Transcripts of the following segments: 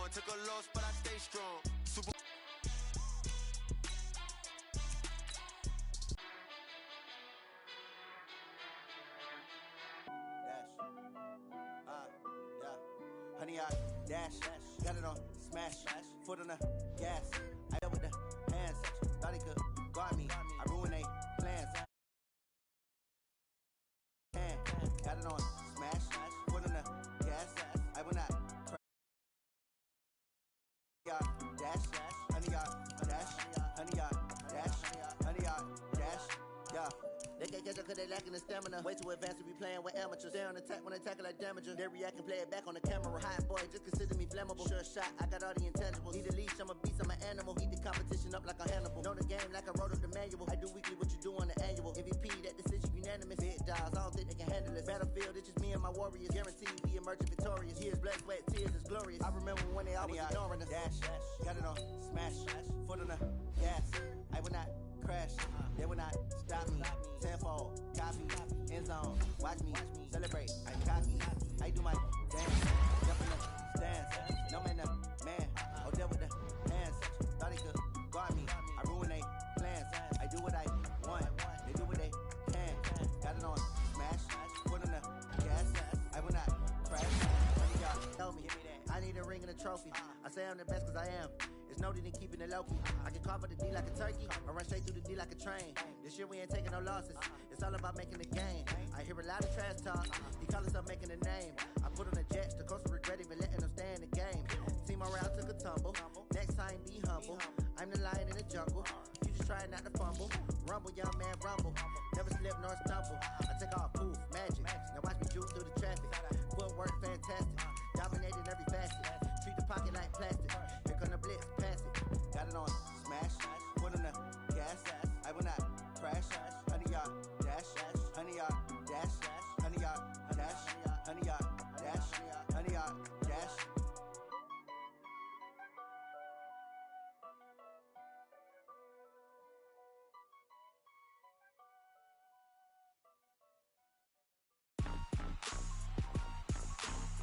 on. Took a loss, but I stay strong. Super. Honey, I dash, got it on, smash, foot on the gas. I up with the hands, thought he could guard me. I ruined they plans. Got it on, smash, foot on the gas. I will not crash. Dash, honey, dash, honey, dash, honey, dash, yeah. They can't catch up cause they lacking the stamina. Way too advanced to be playing with amateurs. Stay on attack when they tackle like damager. They react and play it back on the camera. Hot boy, just consider me flammable. Sure shot, I got all the intangibles. Need a leash, I'm a beast, I'm an animal. Heat the competition up like a Hannibal. Know the game like I wrote up the manual. I do weekly what you do on the annual. MVP, that decision unanimous. Big dogs, I don't think they can handle it. Battlefield, it's just me and my warriors. Guaranteed we emerging victorious. Years, blood, sweat, tears, is glorious. I remember when they always ignoring us. Dash, got it on, smash, foot on the gas. I will not crash, they will not stop me. Tenfold, copy, end zone, watch me celebrate. I'm cocky, I do my dance, jump in the stands. No man, man, oh deal with the hands. Thought he could guard me. I ruin they plans. I do what I want, they do what they can. Got it on, smash, put on the gas. I will not crash. Y'all tell me, I need a ring and a trophy. I say I'm the best cause I am. It's noted in keeping it low-key. I can carve up the D like a turkey, or run straight through the D like a train. This year we ain't taking no losses. It's all about making the game. I hear a lot of trash talk. He call himself making a name. I put on the Jets, the coach regret even letting them stay in the game. Team morale took a tumble. Next time be humble. I'm the lion in the jungle. You just try not to fumble. Rumble, young man, rumble. Never slip nor stumble. I take off, poof, magic. Now watch me juke through the traffic. Footwork fantastic. Dominating every facet. Treat the pocket like plastic. Here come the blitz, pass it. Got it on, smash, foot on the gas. I will not crash. Honey, y'all, dash. Honey, y'all, dash. Honey, y'all, dash. Honey, y'all, dash. Honey, y'all, dash.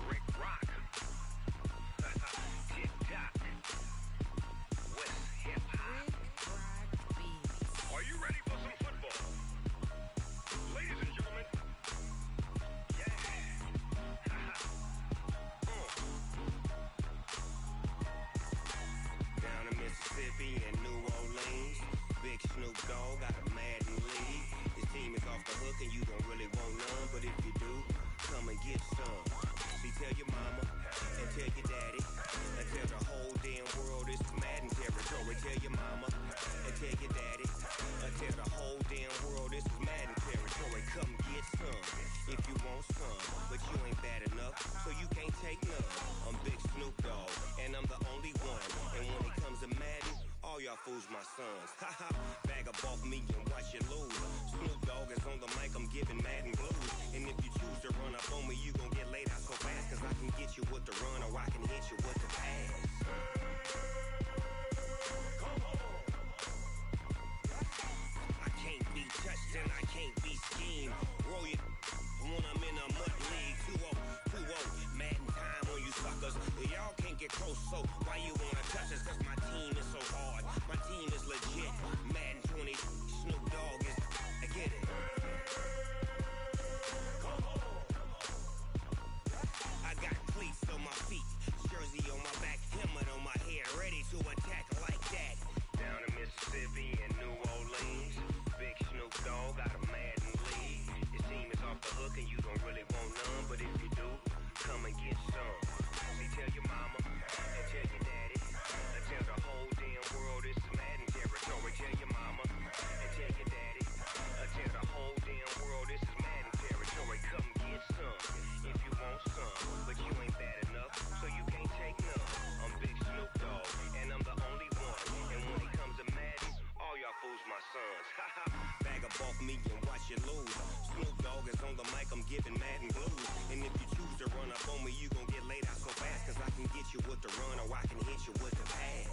Rick Rock. TikTok. West Hip Hop. Are you ready for some football? Ladies and gentlemen. Yeah. Down in Mississippi and New Orleans, Big Snoop Dogg got a Madden league. His team is off the hook and you don't really want none, but if you do, come and get some. See, tell your mama and tell your daddy and tell the whole damn world it's Madden territory. Tell your mama and tell your daddy and tell the whole damn world this is Madden territory. Come get some if you want some, but you ain't bad enough, so you can't take none. I'm Big Snoop Dogg and I'm the only one. And when it comes to Madden, all y'all fools my sons. Haha, bag up off me and watch you lose. Snoop Dogg is on the mic, I'm giving Madden blues. And if you choose to run up on me, you gon' get laid out so fast, cause I can get you with the run or I can hit you with the pass. I can't be touched and I can't be schemed. Roll you when I'm in a mud league. 2-0, Madden time on you suckers. Y'all can't get close, so why you wanna touch us? Cause my team is so hard, my team is legit. Madden 20, Snoop Dogg is, I get it. I got cleats on my feet, jersey on my back, helmet on my head, ready to attack like that. Down in Mississippi and New Orleans, Big Snoop Dogg got a Madden league. His team is off the hook and you don't really want none, but if you do, come and get some. See, tell your mama and tell your daddy and tell the whole damn world it's Madden territory. Tell your mama and tell your daddy and tell the whole damn world this is Madden territory. Come get some if you want some, but you ain't bad enough, so you can't take none. I'm Big Snoop Dogg and I'm the only one. And when it comes to Madden, all y'all fools my sons. Bag up off me and watch you lose. Snoop Dogg is on the mic, I'm giving Madden blues. And if you choose to run up on me, you gon' get laid out so fast, cause I can get you with the run or I can hit you with the pass.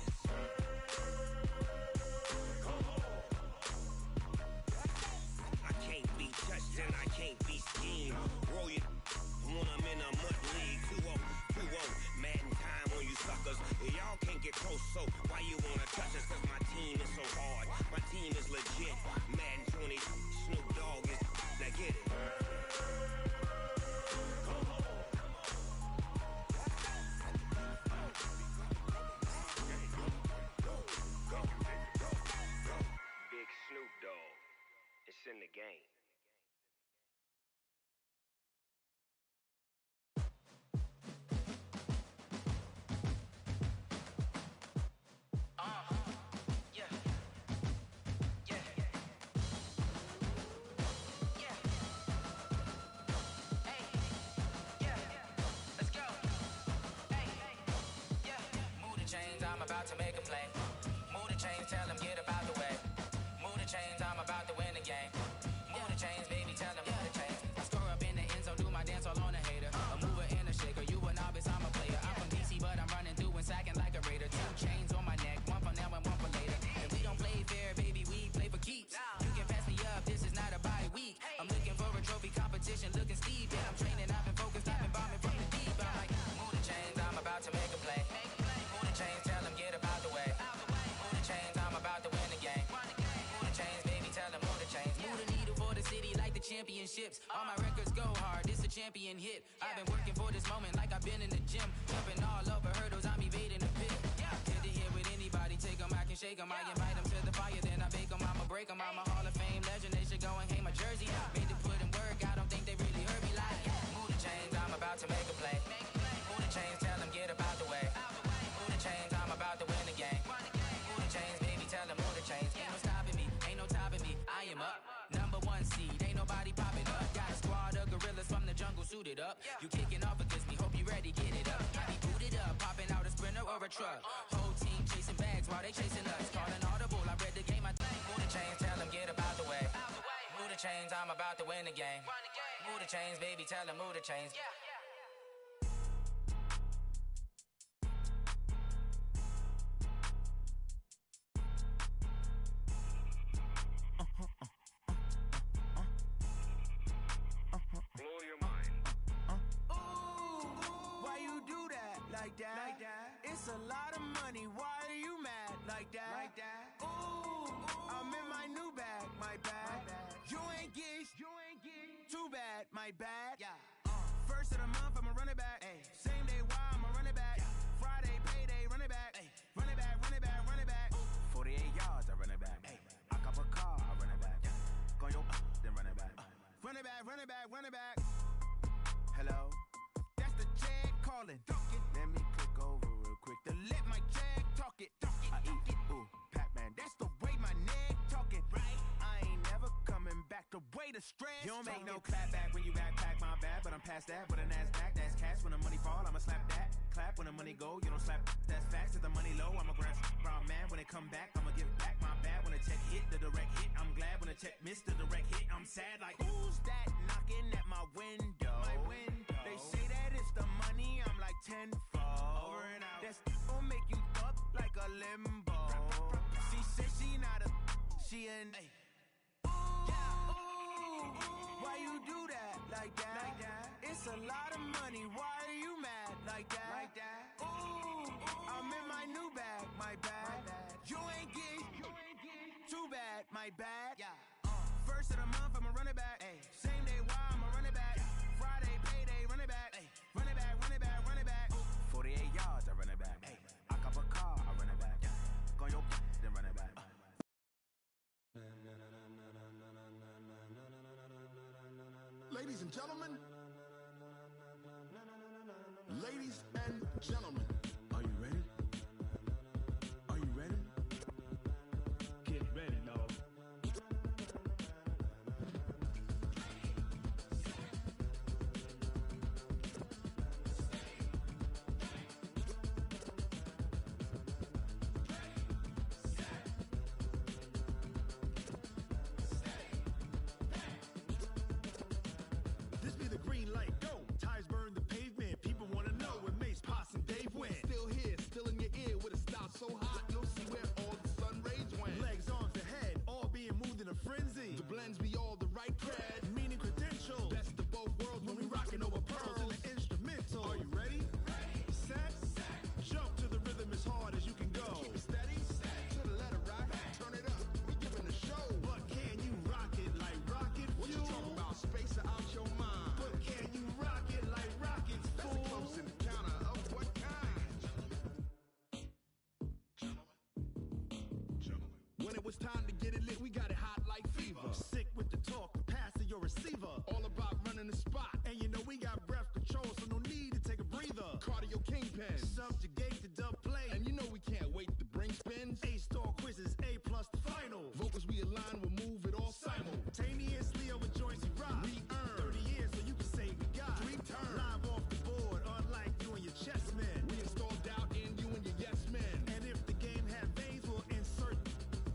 I can't be touched and I can't be schemed. Roll you when I'm in a mud league. 2-0, Madden time on you suckers. championships. All my records go hard, this a champion hit. I've been working for this moment like I've been in the gym. Jumping all over hurdles, I'm evading the pit. Get to here with anybody, take them, I can shake them. I invite them to the fire, then I bake them, I'ma break them. I'm a Hall of Fame legend, they should go and hang my jersey. Made to put in work, I don't think they really heard me like. Move the chains, I'm about to make a play. Move the chains, tell them get up out the way. Move the chains, I'm about to win the game. Move the chains, baby, tell them move the chains. Ain't no stopping me, ain't no topping me, I am up. Number one seed, ain't nobody popping up. Got a squad of gorillas from the jungle suited up. You kicking off against me, hope you ready, get it up. I be booted up, popping out a Sprinter or a truck. Whole team chasing bags while they chasing us. Calling audible, I read the game, I think. Move the chains, tell them get up out the way. Move the chains, I'm about to win the game. Move the chains, baby, tell them move the chains. Blow your mind. Why you do that like that? Like that? It's a lot of money. Why are you mad like that? Like that? Ooh, I'm in my new bag, my bad. You ain't geeks, too bad, my bad. Yeah. First of the month, I'ma run it back. Ay. Same day, why I'ma run it back. Friday, payday, run it back. Ay. Run it back, run it back, run it back. 48 yards, I run it back. Ay. I cop a car, I run it back. Go yo, then run it back. Run it back, run it back, run it back. Hello? That's the Jag calling. Let me click over real quick to let my Jag talk it. I eat it, ooh, Pac-Man. That's the way my neck talking. Right? I ain't never coming back the way the stress. You don't make no clap back when you backpack, my bad. But I'm past that with a NASDAQ. That's cash when the money fall, I'ma slap that. Clap when the money go, you don't slap. That's facts. If the money low, I'ma grab brown man. When it come back, I'ma give back my bad. When the check hit, the direct hit. I'm glad when the check missed the direct hit. I'm sad like, who's that knocking at my window? My window. They say that it's the money, I'm like tenfold. Over and out. That's gon' make you up like a limbo. She said she not a, she an. Why you do that like that? Like that? It's a lot of money. Why are you mad like that? Like that? Ooh, I'm in my new bag, my bad. You ain't geek, too bad, my bad. Yeah. First of the month, I'ma run it back. Ay. Same day, why I'ma run it back. Friday, payday, run it back. Ay. Run it back, run it back, run it back. 48 yards, I run it back. Ay. I cop a car, I run it back. Go yo, then run it back. Ladies and gentlemen, ladies and gentlemen, are you ready? Are you ready? Get ready, dog. This be the green light, go. Tires burn the pavement. People wanna know where Mace, Posse, and Dave went. Still here, still in your ear with a style so hot, you'll see where all the sun rays went. Legs, arms, and head, all being moved in a frenzy. The blends be all the right cred, meaning credentials. Best of both worlds when we rockin' over pearls in the instrumental. Are you ready? Set, jump to the rhythm as hard as you can go. Keep it steady, to the letter right. Turn it up, we giving the show. But can you rock it like rocket fuel? What you talking about? Space out your mind. But can you rock it like rockets, fool? That's a close encounter of what kind? When it was time to get it lit, we got it hot like fever. Sick with the talk, the pass to your receiver. All about running the spot. And you know we got breath control, so no need to take a breather. Cardio kingpin, subjugate the dub play. And you know we can't wait to bring spins. A-star quizzes, A+ the final. Vocals we align, we'll move it all simultaneously over joints we rock. We earn 30 years so you can say we got 3 turns. Live off the board, unlike you and your chess men. We install doubt in you and your yes men. And if the game had veins, we'll insert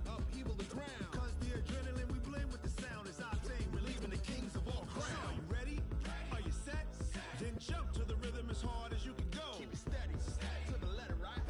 upheaval the ground. Cause the adrenaline we blend with the sound is our thing. Relieving the kings of all crowns. So are you ready? Are you set? Then jump to the rhythm as hard as you can go. Keep it steady, to the letter right.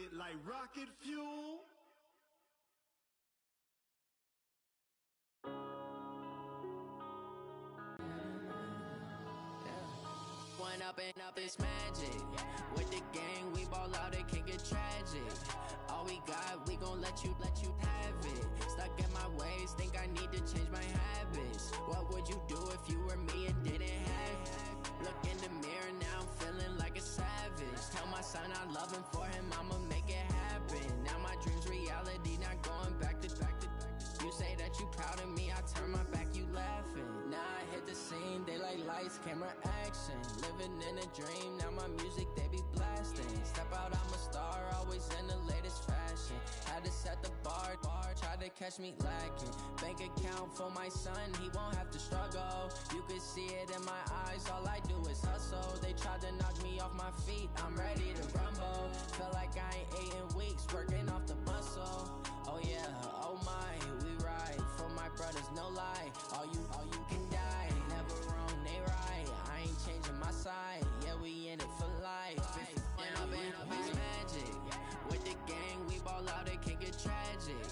it like rocket fuel. One up and up is magic. With the gang, we ball out, it can get tragic. All we got, we gon' let you have it. Stuck in my ways, think I need to change my habits. What would you do if you were me and didn't have it? Look in the mirror, now I'm feeling like a savage. Tell my son I love him, for him I'ma make it happen. Now my dream's reality, not going back to. You say that you proud of me, I turn my back, you laughing. Now I hit the scene, they like lights, camera, action. Living in a dream, now my music, they be blasting. Step out, I'm a star, always in the latest fashion. Had to set the bar, try to catch me lacking. Bank account for my son, he won't have to struggle. You can see it in my eyes, all I do is hustle. They tried to knock me off my feet, I'm ready to rumble. Feel like I ain't ate in weeks, working off the muscle. Oh yeah, oh my, we ride for my brothers, no lie. All you can die, never wrong, they right. I ain't changing my side, yeah, we in it for life. If up is magic. With the gang, we ball out, it can get tragic.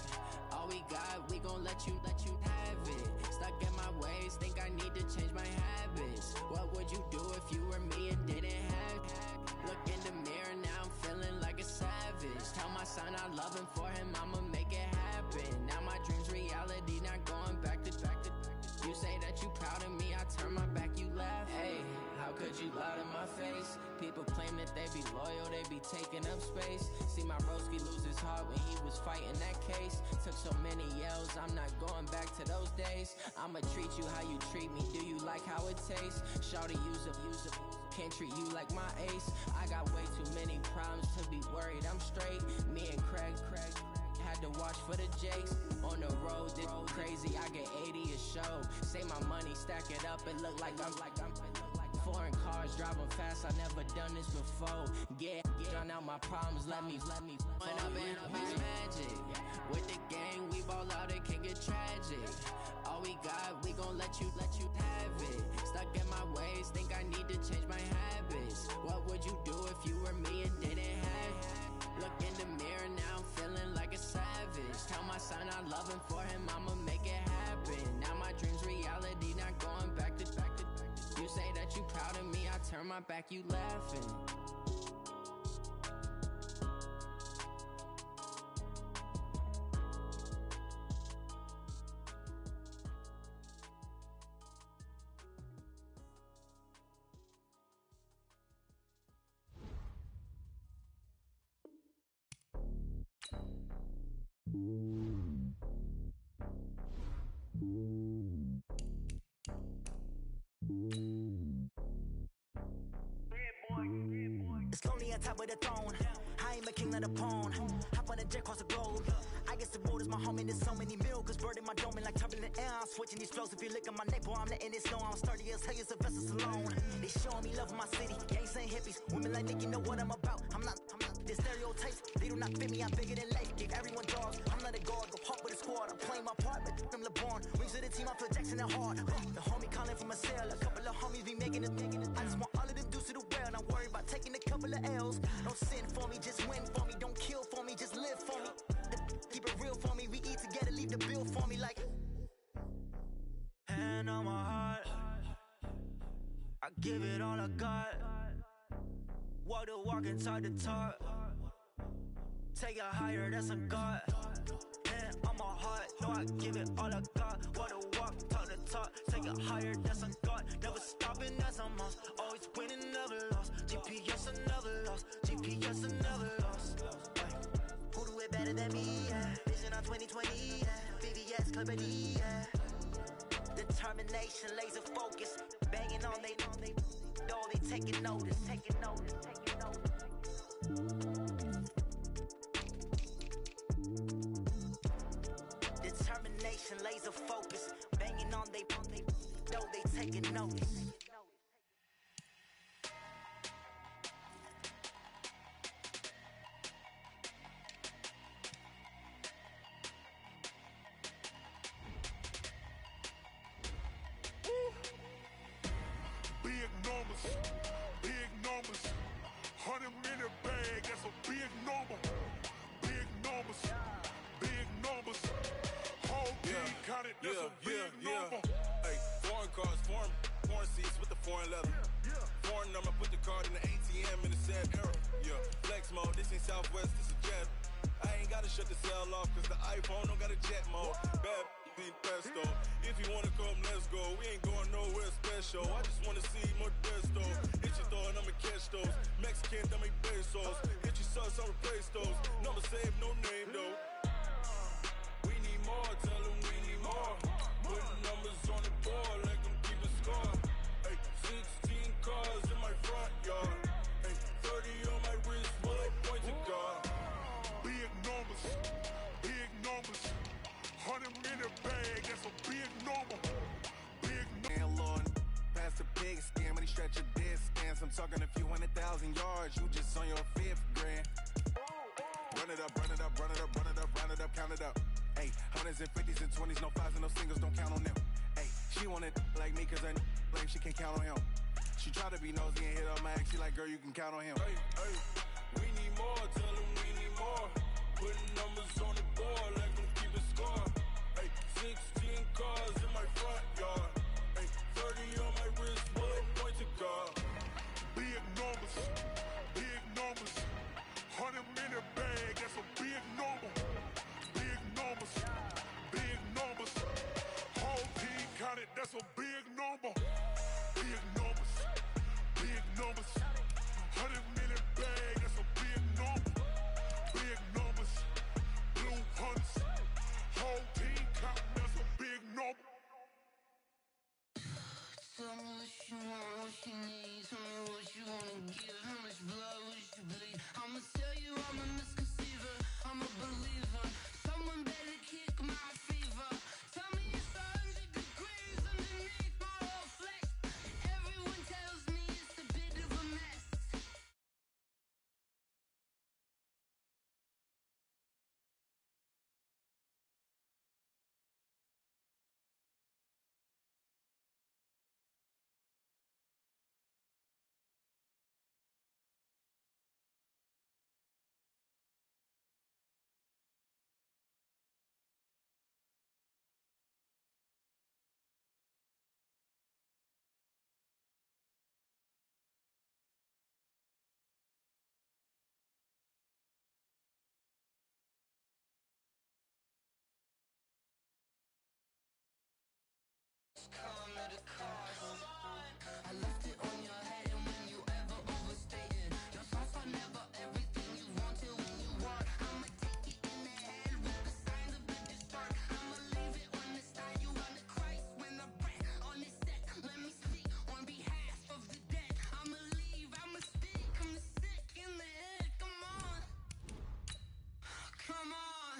All we got, we gon' let you have it. Stuck in my ways, think I need to change my habits. What would you do if you were me and didn't have it? Look in the mirror, now I'm feeling like a savage. Tell my son I love him, for him I'ma make it happen. Now my dream's reality, not going back to. You say that you proud of me, I turn my back, you laugh. Hey, how could you lie to my face? People claim that they be loyal, they be taking up space. See my broski lose his heart when he was fighting that case. Took so many yells, I'm not going back to those days. I'ma treat you how you treat me, do you like how it tastes? Shawty, use a can't treat you like my ace. I got way too many problems to be worried, I'm straight. Me and Craig had to watch for the Jakes. On the road, did crazy, I get 80 a show. Say my money, stack it up, it look like I'm foreign cars, driving fast, I never done this before. Get drown out my problems, let me One up and up is magic. With the gang, we ball out, it can get tragic. All we got, we gon' let you have it. Stuck in my ways, think I need to change my habits. What would you do if you were me and didn't have it? Look in the mirror, now I'm feeling like a savage. Tell my son I love him, for him I'ma make it happen. Now my dream's reality, not going back to. You say that you proud of me, I turn my back, you laughing. It's lonely on top of the throne. I ain't a king, not a pawn. Hop on a jet across the globe. I guess the road is my home and there's so many milkers burning my dome and like turbulent air. I'm switching these flows. If you look at my neck, boy, I'm letting it snow. I'm sturdy as hell, it's a vessel alone. They showing me love in my city. Gangs ain't hippies. Women like Nicky know what I'm about. I'm not the stereotypes. They do not fit me. I'm bigger than life. Give everyone dogs. I'm not a guard. Go hop with a squad. I'm playing my part, but I'm LeBron. Rings to the team. I feel Jackson and hard. The homie calling from a cell. A couple of homies be making it. I just want all of them dudes to the well. Not worried about taking a couple of L's. Don't sin for me, just win for me. Don't kill for me, just live for me. Keep it real for me. We eat together, leave the bill for me like. Hand on my heart, I give it all I got. Walk the walk and talk the talk. Take it higher, that's a God. Hand on my heart, know I give it all I got. Walk the walk, talk the talk. Take it higher, that's a God. Never stopping, that's a must. Always winning, never lost. GPS, I never lost. GPS, I never lost. Who do it better than me? Yeah. Vision on 2020. Yeah. VVS, Club D. Yeah. Determination, laser focus. Banging on they door, they taking notice. Taking notice. Taking notice. Determination, laser focus. Banging on they door, they taking notice. Big numbers, 100 minute bag, that's a big number. ain't Southwest, this a jet. I ain't gotta shut the cell off, cause the iPhone don't got a jet mode. Bad be best though. If you wanna come, let's go. We ain't going nowhere special. I just wanna see more desto. Hit your throw and I'ma catch those. Mexican, that make pesos. Hit your sus, I'll replace those. Number save, no name though. We need more, tell them we need more. Putting numbers on the board, like them keep a score. Hey, 16 cars in my front yard. Hey, 30 on my wrist, while I point to God. Big numbers, big numbers. 100-minute bag, that's a big number. Big number. Lord, pass the pig skin, but he stretch your distance. I'm talking a few 100,000 yards, you just on your 5th grand. Run it up, run it up, run it up, run it up, round it up, count it up. Hey, 100s and 50s and 20s, no 5s and no singles, don't count on them. Hey, she wanted like me, cause I like she can't count on him. She tried to be nosy and hit up my ex, she like, girl, you can count on him. Hey, hey, we need more, tell them we need more. Putting numbers on the board, like them keep a score. Hey, 16 cars in my front yard. Hey, 30 on my wrist, while I point to God. Big numbers, big numbers. 100-minute bag, that's a big number. Big numbers, big numbers. Whole team counted, that's a big number. Big numbers, big numbers. 100-minute bag, that's a big number. Big numbers, blue hunts. Whole team counting, that's a big number. Tell me what you want, what you need. Tell me what you wanna give. How much blood would you bleed? I'ma tell you I'm a misconceiver. I'm a believer. Someone better kick my fever. Tell me it's 100 degrees underneath my whole flesh. Everyone tells me it's a bit of a mess. I left it on your head, and when you ever overstate it, your thoughts are never everything you wanted when you want. I'ma take it in the head with the signs of the distort. I'ma leave it on the side. You on the Christ when I breath on this set. Let me speak on behalf of the dead. I'ma leave, I'ma speak. I'm the sick in the head. Come on, come on.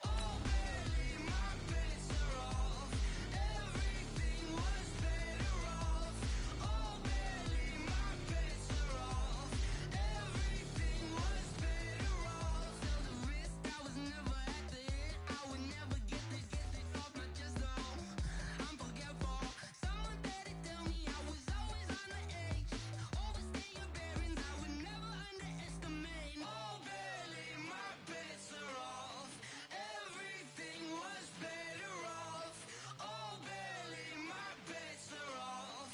Oh, barely my bits are off. Everything was better off. Oh, barely my bits are off. Everything was better off. Till the risk, I was never at the hit. I would never get this off my chest though. I'm forgetful. Someone better tell me I was always on the edge. Overstay your bearings, I would never underestimate. Oh, barely my bits are off. Everything was better off. Oh, barely my bits are off.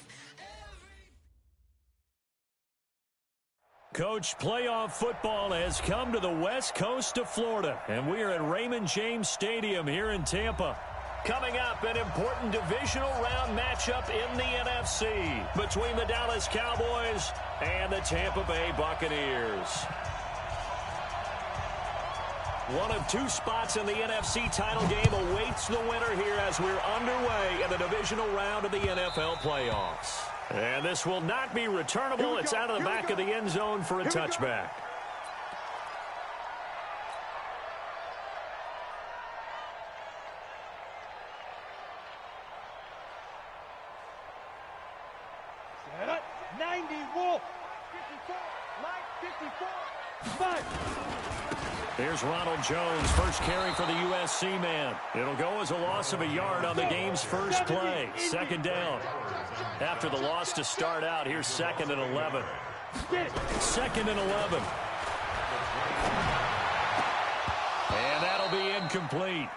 Coach, playoff football has come to the west coast of Florida, and we are at Raymond James Stadium here in Tampa. Coming up, an important divisional round matchup in the NFC between the Dallas Cowboys and the Tampa Bay Buccaneers. One of two spots in the NFC title game awaits the winner here as we're underway in the divisional round of the NFL playoffs. And this will not be returnable. It's out of the back of the end zone for a touchback. Set up, 90, Wolf, 54, Mike, 54, 5. Here's Ronald Jones, first carry for the USC man. It'll go as a loss of a yard on the game's first play. Second down. After the loss to start out, here's 2nd and 11. 2nd and 11. And that'll be incomplete.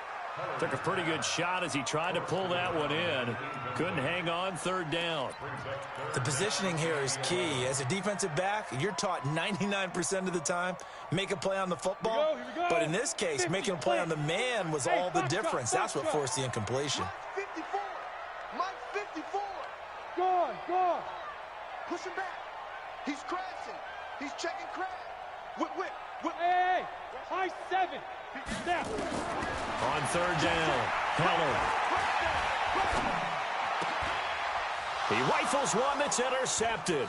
Took a pretty good shot as he tried to pull that one in. Couldn't hang on third down. The positioning here is key. As a defensive back, you're taught 99% of the time, make a play on the football. Here we go. But in this case, making a play on the man was all the difference. That's what forced the incompletion. Mike 54. Mike 54. Go. Push him back. He's crashing. He's checking crash. Whip. Hey, high 7. Snap. On third down, Heller. He rifles one that's intercepted.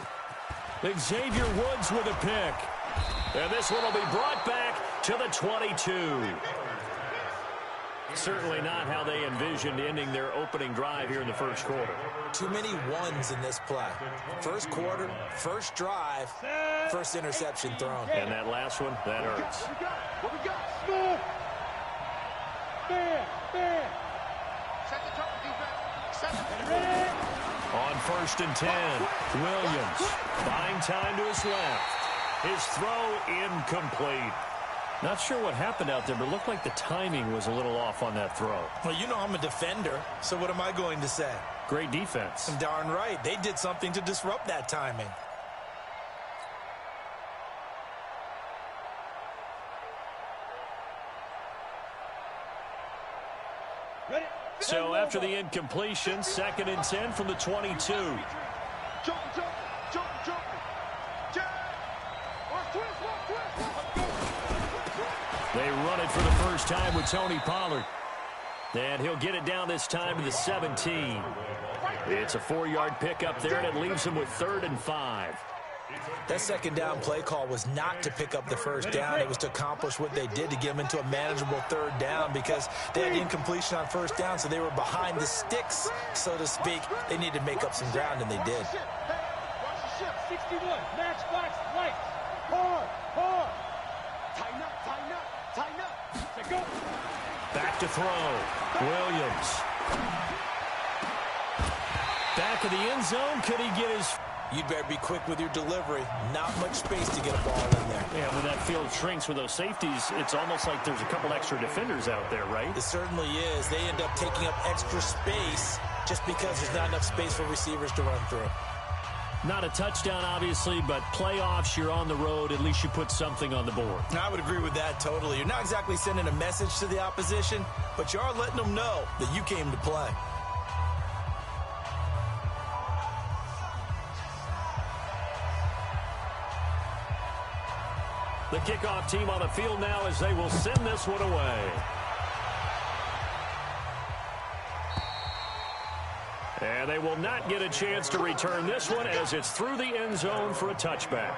Xavier Woods with a pick. And this one will be brought back to the 22. Certainly not how they envisioned ending their opening drive here in the first quarter. Too many ones in this play. First quarter, first drive, first interception thrown. And that last one, that hurts. What we got? Smooth. Bam. Set the tone, defense. Set the Ready? On first and 10, Williams buying time to his left. His throw incomplete. Not sure what happened out there, but it looked like the timing was a little off on that throw. Well, you know I'm a defender, so what am I going to say? Great defense. Darn right. They did something to disrupt that timing. Ready? So after the incompletion, second and 10 from the 22. Jumping. They run it for the first time with Tony Pollard. And he'll get it down this time to the 17. It's a 4-yard pickup there, and it leaves him with 3rd and 5. That second down play call was not to pick up the first down. It was to accomplish what they did to get them into a manageable 3rd down because they had incompletion on first down, so they were behind the sticks, so to speak. They needed to make up some ground, and they did. 61, matchbox, lights, hard. Tighten up. Go. Back to throw. Williams. Back of the end zone. Could he get his... You'd better be quick with your delivery. Not much space to get a ball in there. Yeah, when that field shrinks with those safeties, it's almost like there's a couple extra defenders out there, right? It certainly is. They end up taking up extra space just because there's not enough space for receivers to run through. Not a touchdown, obviously, but playoffs, you're on the road. At least you put something on the board. I would agree with that totally. You're not exactly sending a message to the opposition, but you are letting them know that you came to play. The kickoff team on the field now as they will send this one away. And they will not get a chance to return this one as it's through the end zone for a touchback.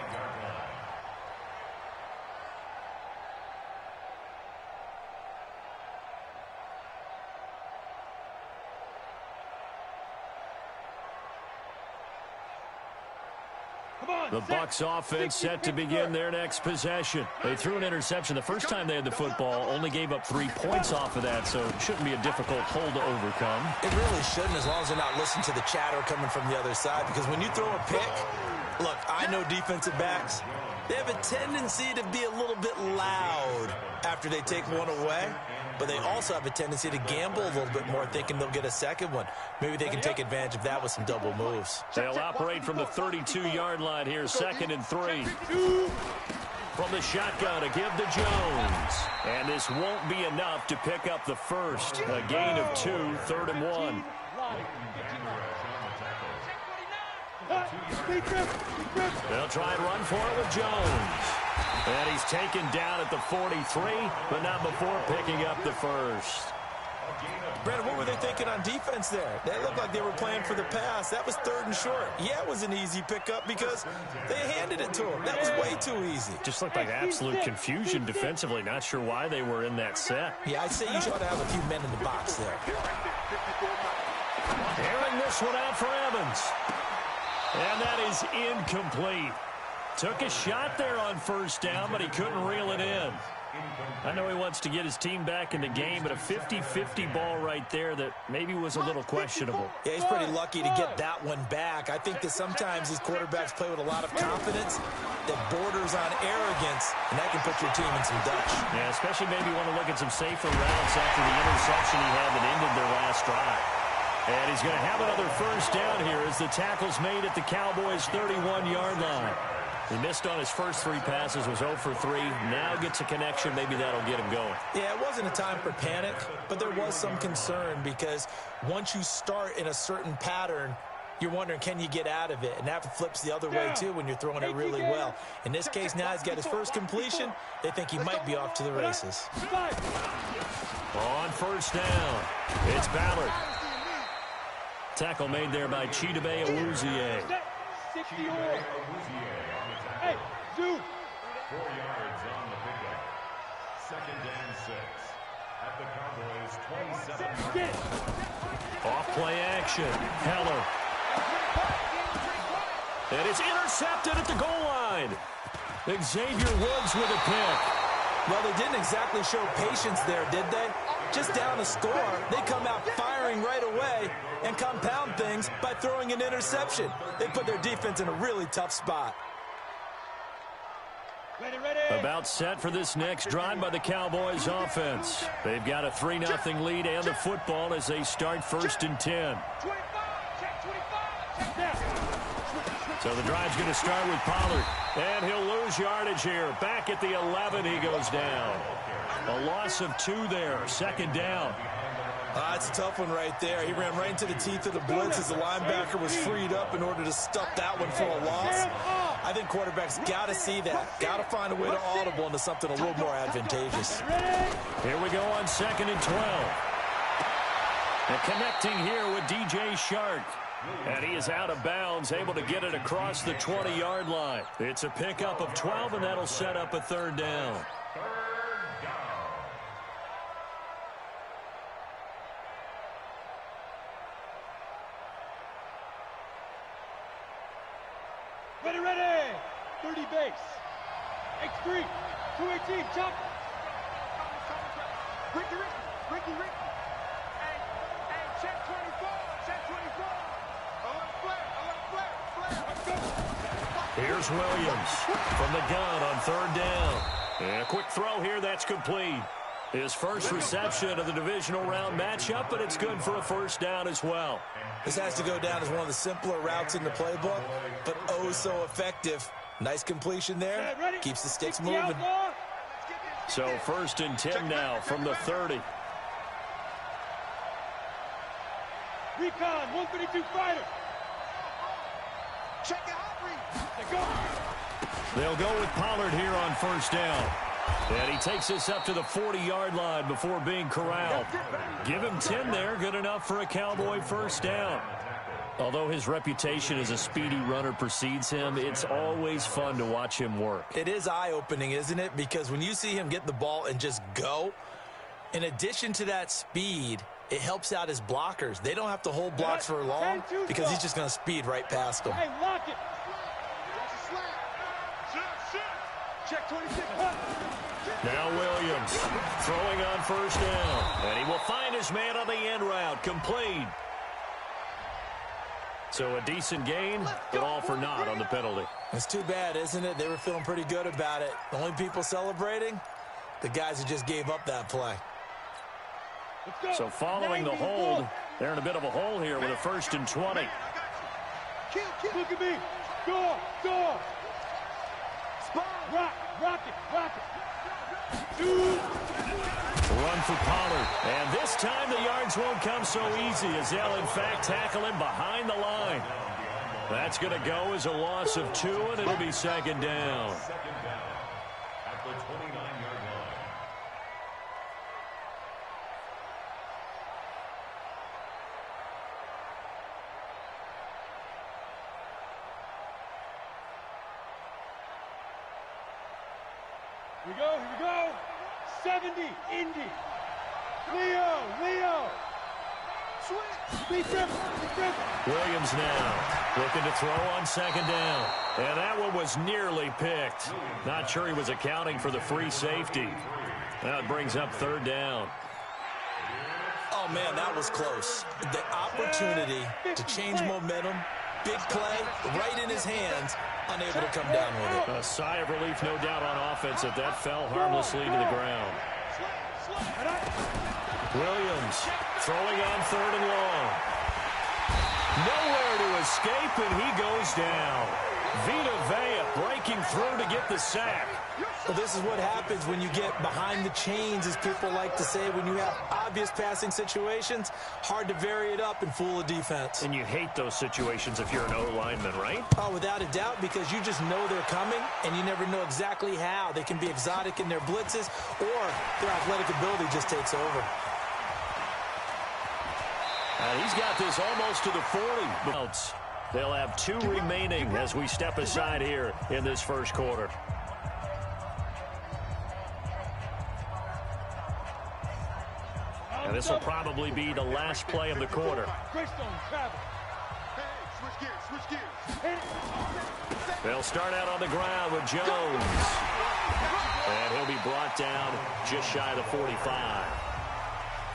The Bucs offense set to begin their next possession. They threw an interception the first time they had the football, only gave up 3 points off of that, so it shouldn't be a difficult hole to overcome. It really shouldn't, as long as they're not listening to the chatter coming from the other side, because when you throw a pick, look, I know defensive backs, they have a tendency to be a little bit loud after they take one away, but they also have a tendency to gamble a little bit more, thinking they'll get a second one. Maybe they can take advantage of that with some double moves. They'll operate from the 32-yard line here, 2nd and 3. From the shotgun to give to Jones. And this won't be enough to pick up the first. A gain of 2, 3rd and 1. They'll try and run for it with Jones. And he's taken down at the 43, but not before picking up the first. Brandon, what were they thinking on defense there? They looked like they were playing for the pass. That was 3rd and short. Yeah, it was an easy pickup because they handed it to him. That was way too easy. Just looked like absolute confusion defensively. Not sure why they were in that set. Yeah, I'd say you should have a few men in the box there. Airing this one out for Evans. And that is incomplete. Took a shot there on first down, but he couldn't reel it in. I know he wants to get his team back in the game, but a 50-50 ball right there that maybe was a little questionable. Yeah, he's pretty lucky to get that one back. I think that sometimes these quarterbacks play with a lot of confidence that borders on arrogance, and that can put your team in some Dutch. Yeah, especially maybe want to look at some safer routes after the interception he had that ended their last drive. And he's going to have another first down here as the tackle's made at the Cowboys' 31-yard line. He missed on his first 3 passes, was 0 for 3. Now gets a connection. Maybe that'll get him going. Yeah, it wasn't a time for panic, but there was some concern because once you start in a certain pattern, you're wondering, can you get out of it? And that flips the other way, too, when you're throwing it really well. In this case, now he's got his first completion. They think he might be off to the races. On first down, it's Ballard. Tackle made there by Chidobe Awuzie. 60 over. Hey, Zoo. 4 yards on the pickup. 2nd and 6 at the Cowboys' 27. Off play action. Heller. And it's intercepted at the goal line. Xavier Woods with a pick. Well, they didn't exactly show patience there, did they? Just down a score, they come out firing right away and compound things by throwing an interception. They put their defense in a really tough spot. Ready, ready. About set for this next drive by the Cowboys offense. They've got a 3-0 lead and the football as they start 1st and 10. 25, check 25, check. So the drive's going to start with Pollard. And he'll lose yardage here. Back at the 11, he goes down. A loss of 2 there. 2nd down. It's a tough one right there. He ran right into the teeth of the blitz as the linebacker was freed up in order to stuff that one for a loss. I think quarterbacks got to see that. Got to find a way to audible into something a little more advantageous. Here we go on 2nd and 12. And connecting here with DJ Shark. And he is out of bounds, able to get it across the 20-yard line. It's a pickup of 12, and that'll set up a 3rd down. Ready, ready. 30 base. X3. 218. Jump. Ricky. Hey, check 24. Check 24. Here's Williams from the gun on 3rd down. And a quick throw here, that's complete. His first reception of the divisional round matchup, but it's good for a 1st down as well. This has to go down as one of the simpler routes in the playbook, but oh so effective. Nice completion there. Keeps the sticks moving. So 1st and 10 now from the 30. Recon, 132 fighter. Check it out. They'll go with Pollard here on 1st down. And he takes this up to the 40-yard line before being corralled. Give him 10 there, good enough for a Cowboy 1st down. Although his reputation as a speedy runner precedes him, it's always fun to watch him work. It is eye-opening, isn't it? Because when you see him get the ball and just go, in addition to that speed, it helps out his blockers. They don't have to hold blocks for long because he's just going to speed right past them. Hey, lock it. Check 26. Now Williams throwing on 1st down. And he will find his man on the end route. Complete. So a decent gain, but all for naught on the penalty. It's too bad, isn't it? They were feeling pretty good about it. The only people celebrating, the guys who just gave up that play. So following the hold, they're in a bit of a hole here with a 1st and 20. Look at me. Go. Rock it. Run for Pollard. And this time the yards won't come so easy as they'll, in fact, tackle him behind the line. That's going to go as a loss of 2, and it'll be 2nd down. At the 29-yard line. Here we go. 70, Indy. Leo. Williams now looking to throw on second down. And that one was nearly picked. Not sure he was accounting for the free safety. That brings up third down. Oh, man, that was close. The opportunity to change momentum, big play, right in his hands, unable to come down with it. A sigh of relief, no doubt, on offense if that fell harmlessly to the ground. Williams throwing on third and long. Nowhere to escape, and he goes down. Vita Vea breaking through to get the sack. Well, this is what happens when you get behind the chains, as people like to say. When you have obvious passing situations, hard to vary it up and fool a defense. And you hate those situations if you're an O-lineman, right? Oh, without a doubt, because you just know they're coming, and you never know exactly how. They can be exotic in their blitzes, or their athletic ability just takes over. He's got this almost to the 40. They'll have 2 remaining as we step aside here in this first quarter. And this will probably be the last play of the quarter. They'll start out on the ground with Jones. And he'll be brought down just shy of the 45.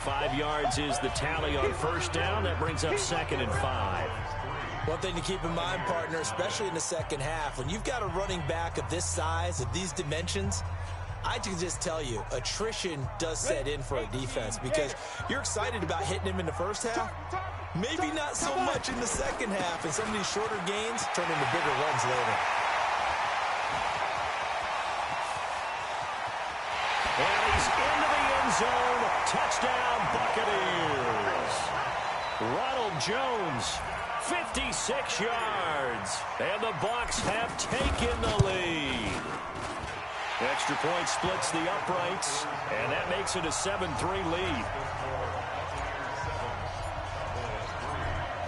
5 yards is the tally on first down. That brings up 2nd and 5. One thing to keep in mind, partner, especially in the second half, when you've got a running back of this size, of these dimensions, I can just tell you, attrition does set in for a defense because you're excited about hitting him in the first half. Maybe not so much in the second half, and some of these shorter gains turn into bigger runs later. And he's into the end zone. Touchdown, Buccaneers. Ronald Jones, 56 yards. And the Bucs have taken the lead. Extra point splits the uprights, and that makes it a 7-3 lead.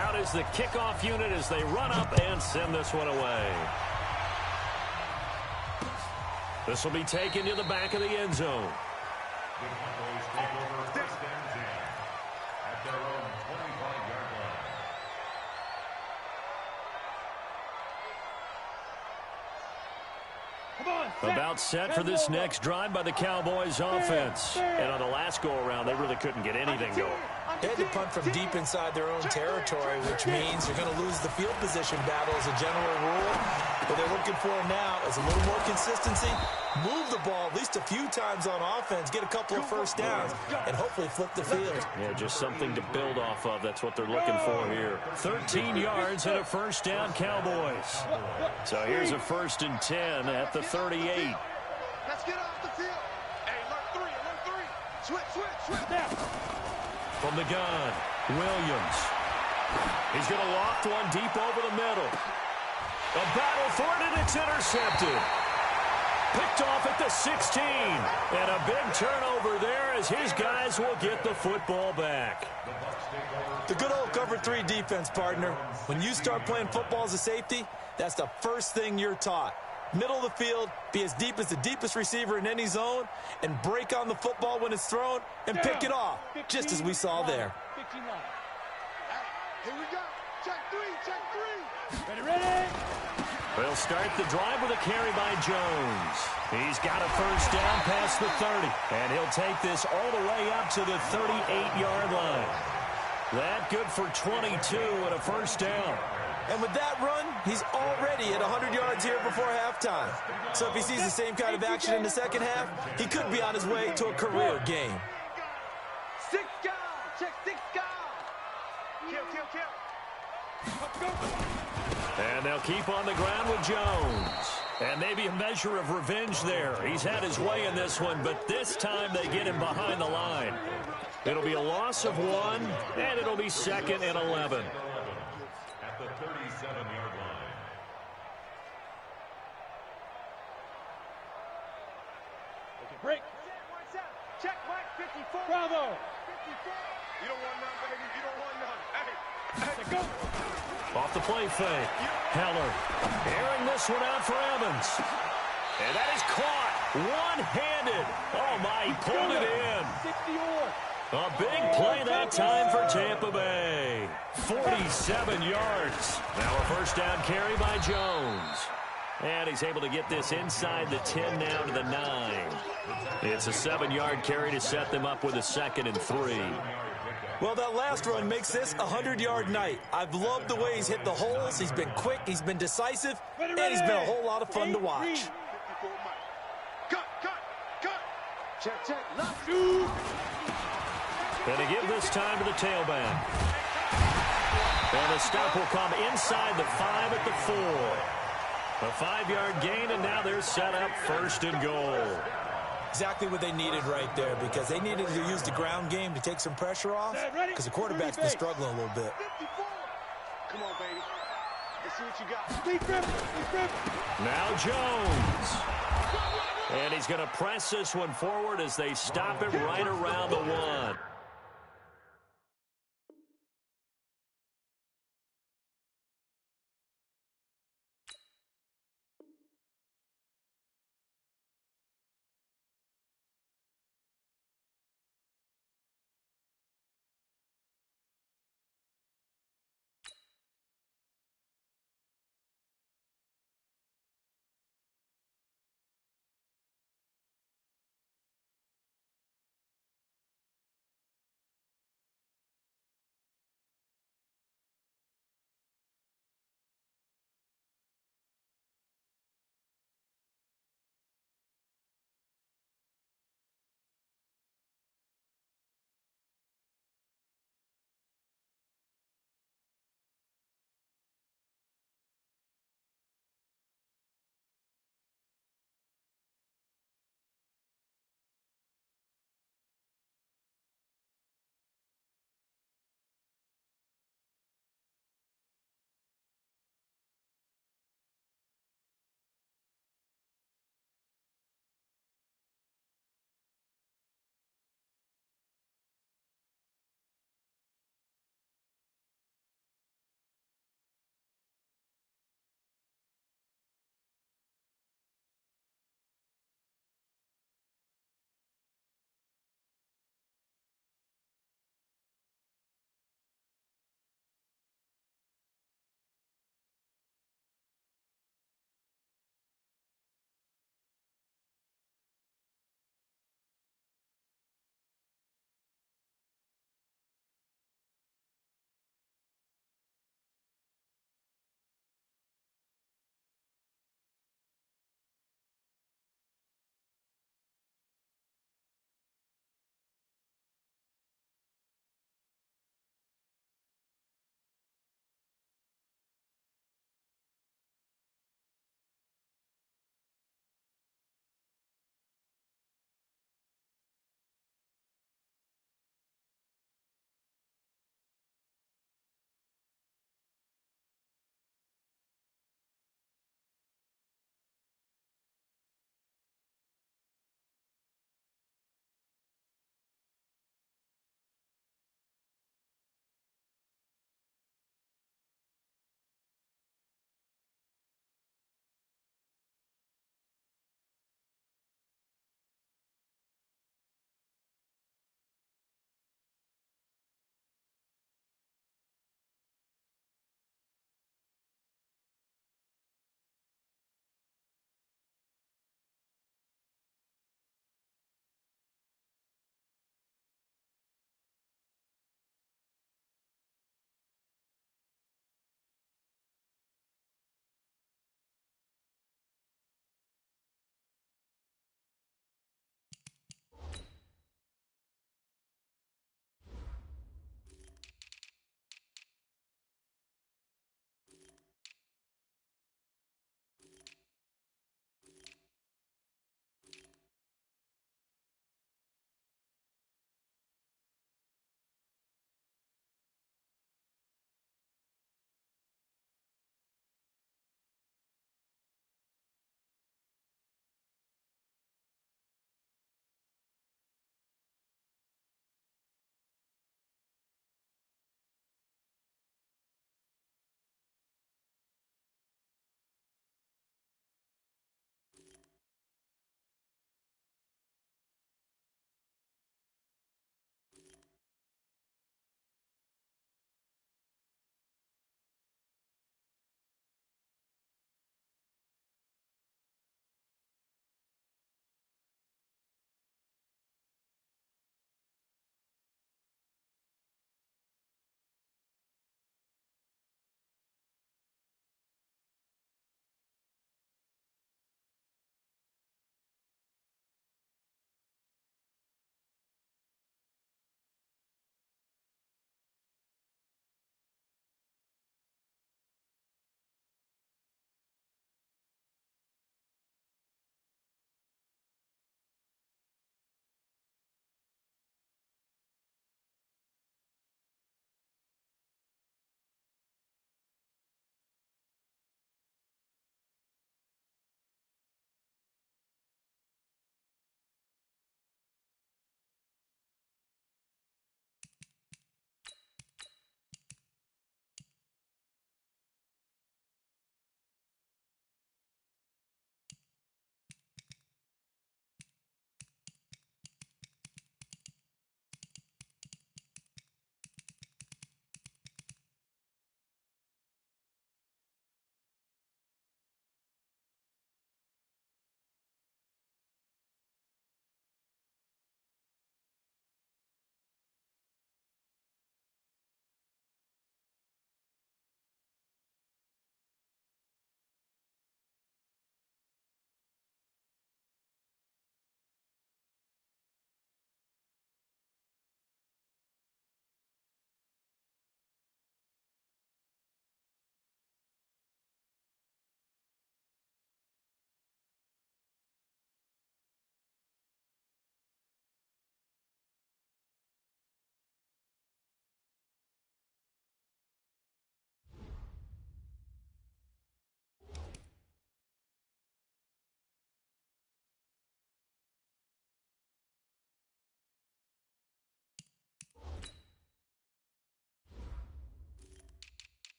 Out is the kickoff unit as they run up and send this one away. This will be taken to the back of the end zone. About set for this next drive by the Cowboys offense. And on the last go-around, they really couldn't get anything going. They had to punt from deep inside their own territory, which means they're going to lose the field position battle as a general rule. What they're looking for now is a little more consistency, move the ball at least a few times on offense, get a couple of first downs, and hopefully flip the field. Yeah, just something to build off of. That's what they're looking for here. 13 yards and a first down, Cowboys. So here's a 1st and 10 at the 38. Let's get off the field. Hey, alert 3. Switch. Now. From the gun, Williams. He's going to loft one deep over the middle. A battle for it, and it's intercepted. Picked off at the 16. And a big turnover there as his guys will get the football back. The good old cover 3 defense, partner. When you start playing football as a safety, that's the first thing you're taught. Middle of the field, be as deep as the deepest receiver in any zone, and break on the football when it's thrown and pick it off, just as we saw there. Here we go. Check 3. Ready. They'll start the drive with a carry by Jones. He's got a first down past the 30, and he'll take this all the way up to the 38-yard line. That good for 22 and a first down. And with that run, he's already at 100 yards here before halftime. So if he sees the same kind of action in the second half, he could be on his way to a career game. 6 guys. Check 6 guys. Kill. And they'll keep on the ground with Jones. And maybe a measure of revenge there. He's had his way in this one, but this time they get him behind the line. It'll be a loss of 1, and it'll be 2nd and 11. At the 37-yard line. Break. Check Mike 54. Bravo. 54. You don't want none, baby. You don't want none. Hey, go. Off the play fake. Heller airing this one out for Evans. And that is caught one-handed. Oh, my, he pulled it in. 60 or. A big play that time for Tampa Bay. 47 yards. Now a first down carry by Jones. And he's able to get this inside the 10 now to the 9. It's a 7-yard carry to set them up with a 2nd and 3. Well, that last run makes this a 100-yard night. I've loved the way he's hit the holes. He's been quick, he's been decisive, and he's been a whole lot of fun to watch. Cut. Check. And they give this time to the tailback. And the stop will come inside the 5 at the 4. A 5-yard gain, and now they're set up 1st and goal. Exactly what they needed right there, because they needed to use the ground game to take some pressure off, because the quarterback's been struggling a little bit. Come on, baby. Let's see what you got. Speed grip. Now Jones. And he's going to press this one forward as they stop it right around the 1.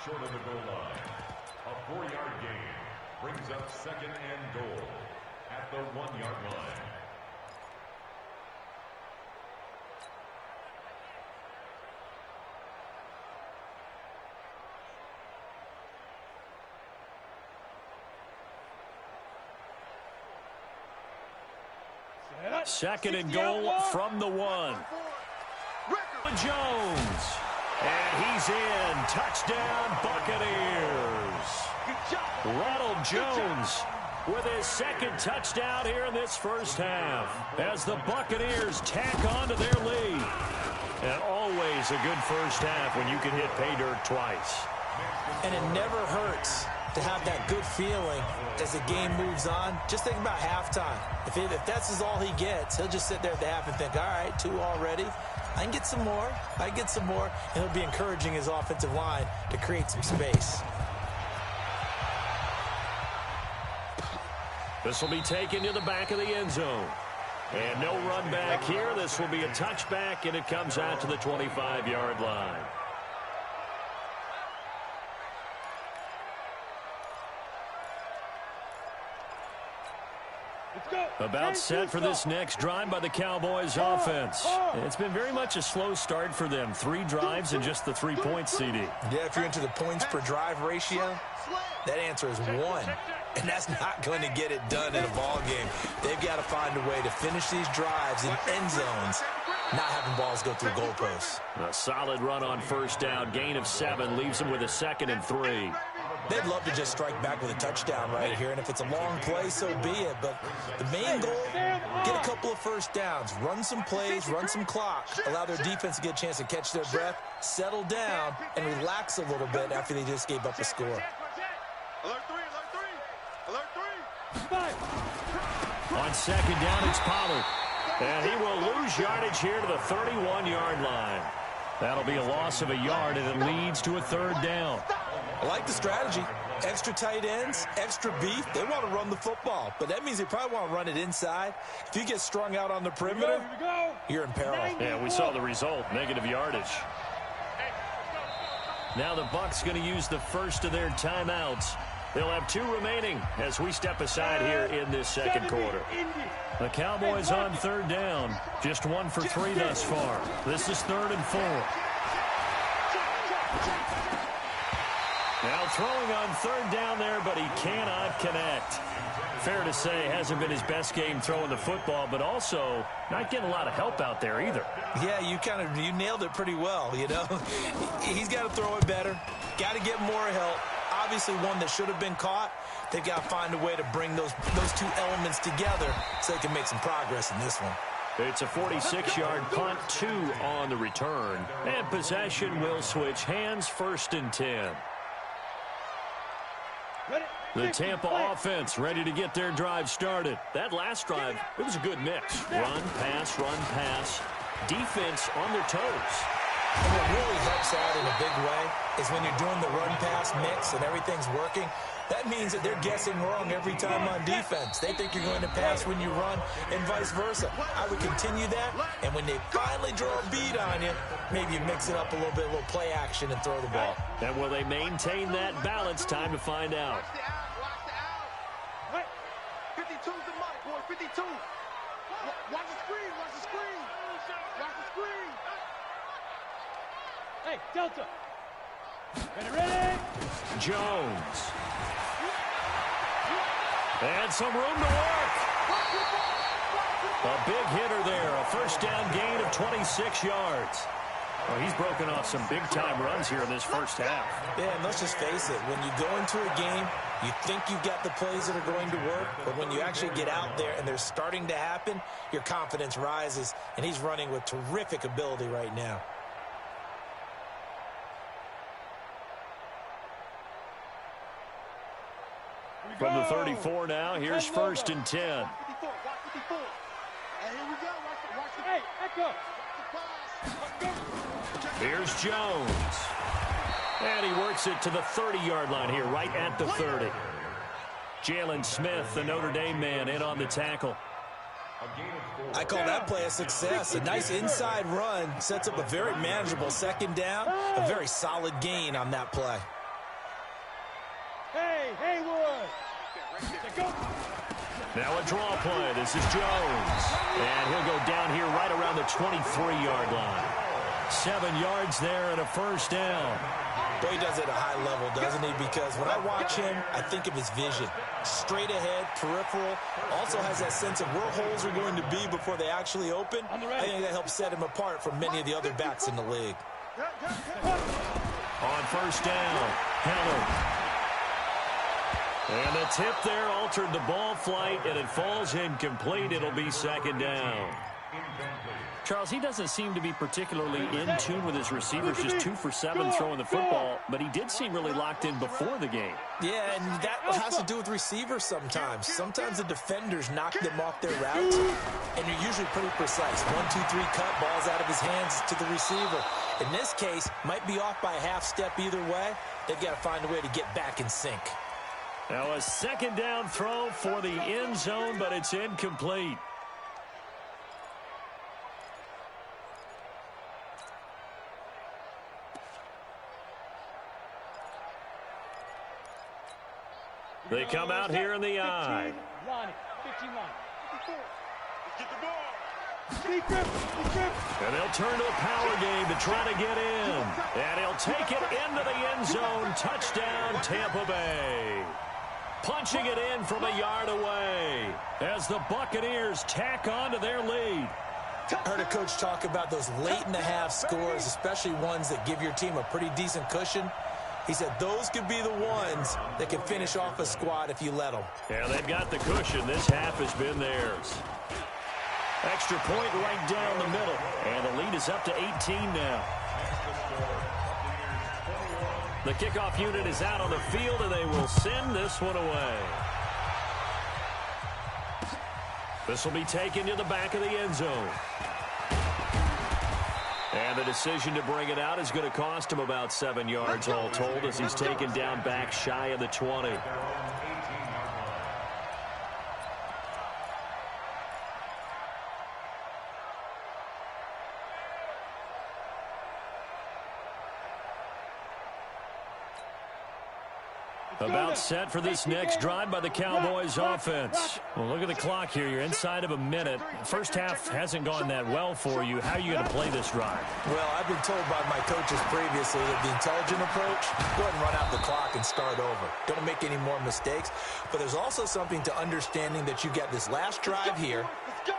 short of the goal line. A 4-yard gain brings up second and goal at the 1-yard line. Second and goal from the 1. Jones. And he's in. Touchdown, Buccaneers. Ronald Jones with his second touchdown here in this first half as the Buccaneers tack on to their lead. And always a good first half when you can hit pay dirt twice. And it never hurts to have that good feeling as the game moves on. Just think about halftime. If that's all he gets, he'll just sit there at the half and think, all right, 2 already. I can get some more. I can get some more. And he'll be encouraging his offensive line to create some space. This will be taken to the back of the end zone. And no run back here. This will be a touchback, and it comes out to the 25-yard line. About set for this next drive by the Cowboys offense. It's been very much a slow start for them. 3 drives and just the 3 points, CD. Yeah, if you're into the points per drive ratio, that answer is 1. And that's not going to get it done in a ball game. They've got to find a way to finish these drives in end zones, not having balls go through goalposts. A solid run on first down. Gain of 7 leaves them with a 2nd and 3. They'd love to just strike back with a touchdown right here, and if it's a long play, so be it. But the main goal, get a couple of first downs, run some plays, run some clock, allow their defense to get a chance to catch their breath, settle down, and relax a little bit after they just gave up a score. Alert 3, alert 3, alert 3. On second down, it's Pollard. And he will lose yardage here to the 31-yard line. That'll be a loss of a yard, and it leads to a 3rd down. I like the strategy. Extra tight ends, extra beef. They want to run the football, but that means they probably want to run it inside. If you get strung out on the perimeter, you're in peril. Yeah, we saw the result, negative yardage. Now the Bucs going to use the first of their timeouts. They'll have 2 remaining as we step aside here in this second quarter. The Cowboys on 3rd down. Just 1 for 3 thus far. This is 3rd and 4. Now throwing on 3rd down there, but he cannot connect. Fair to say, hasn't been his best game throwing the football, but also not getting a lot of help out there either. Yeah, you nailed it pretty well, you know. He's got to throw it better. Got to get more help. Obviously one that should have been caught. They've got to find a way to bring those 2 elements together so they can make some progress in this one. It's a 46-yard punt, 2 on the return. And possession will switch hands, 1st and 10. The Tampa offense ready to get their drive started. That last drive, it was a good mix. Run, pass, defense on their toes. And what really helps out in a big way is when you're doing the run-pass mix and everything's working, that means that they're guessing wrong every time on defense. They think you're going to pass when you run and vice versa. I would continue that, and when they finally draw a bead on you, maybe you mix it up a little bit, a little play action and throw the ball. And will they maintain that balance? Time to find out. 52's the mic, boy, 52. Watch the screen, watch the screen. Watch the screen. Hey, Delta. Ready? Jones. And some room to work. A big hitter there. A first down gain of 26 yards. Well, he's broken off some big-time runs here in this first half. Yeah, and let's just face it. When you go into a game, you think you've got the plays that are going to work, but when you actually get out there and they're starting to happen, your confidence rises, and he's running with terrific ability right now. From the 34 now, here's 1st and 10. 54, watch 54. And here we go. Watch the Hey, echo. Here's Jones. And he works it to the 30-yard line here, right at the 30. Jalen Smith, the Notre Dame man, in on the tackle. I call that play a success. A nice inside run sets up a very manageable second down. A very solid gain on that play. Hey, Haywood. Go. Now a draw play. This is Jones. And he'll go down here right around the 23-yard line. 7 yards there and a first down. Boy, he does it at a high level, doesn't he? Because when I watch him, I think of his vision. Straight ahead, peripheral. Also has that sense of where holes are going to be before they actually open. I think that helps set him apart from many of the other backs in the league. On first down, Heller. And the tip there altered the ball flight, and it falls incomplete. It'll be second down. Charles, he doesn't seem to be particularly in tune with his receivers, just 2 for 7 throwing the football, but he did seem really locked in before the game. Yeah, and that has to do with receivers sometimes. Sometimes the defenders knock them off their routes, and you're usually pretty precise. 1, 2, 3 cut, balls out of his hands to the receiver. In this case, might be off by a half step either way. They've got to find a way to get back in sync. Now a second down throw for the end zone, but it's incomplete. They come out here in the I. 15 line. Get the ball. And they'll turn to a power game to try to get in. And he'll take it into the end zone. Touchdown, Tampa Bay. Punching it in from a yard away as the Buccaneers tack on to their lead. I heard a coach talk about those late-in-the-half scores, especially ones that give your team a pretty decent cushion. He said those could be the ones that can finish off a squad if you let them. Yeah, they've got the cushion. This half has been theirs. Extra point right down the middle. And the lead is up to 18 now. The kickoff unit is out on the field, and they will send this one away. This will be taken to the back of the end zone. And the decision to bring it out is going to cost him about 7 yards all told as he's taken down back shy of the 20. About set for this next drive by the Cowboys offense. Well, look at the clock here. You're inside of a minute. First half hasn't gone that well for you. How are you going to play this drive? Well, I've been told by my coaches previously that the intelligent approach, go ahead and run out the clock and start over. Don't make any more mistakes. But there's also something to understanding that you get this last drive here.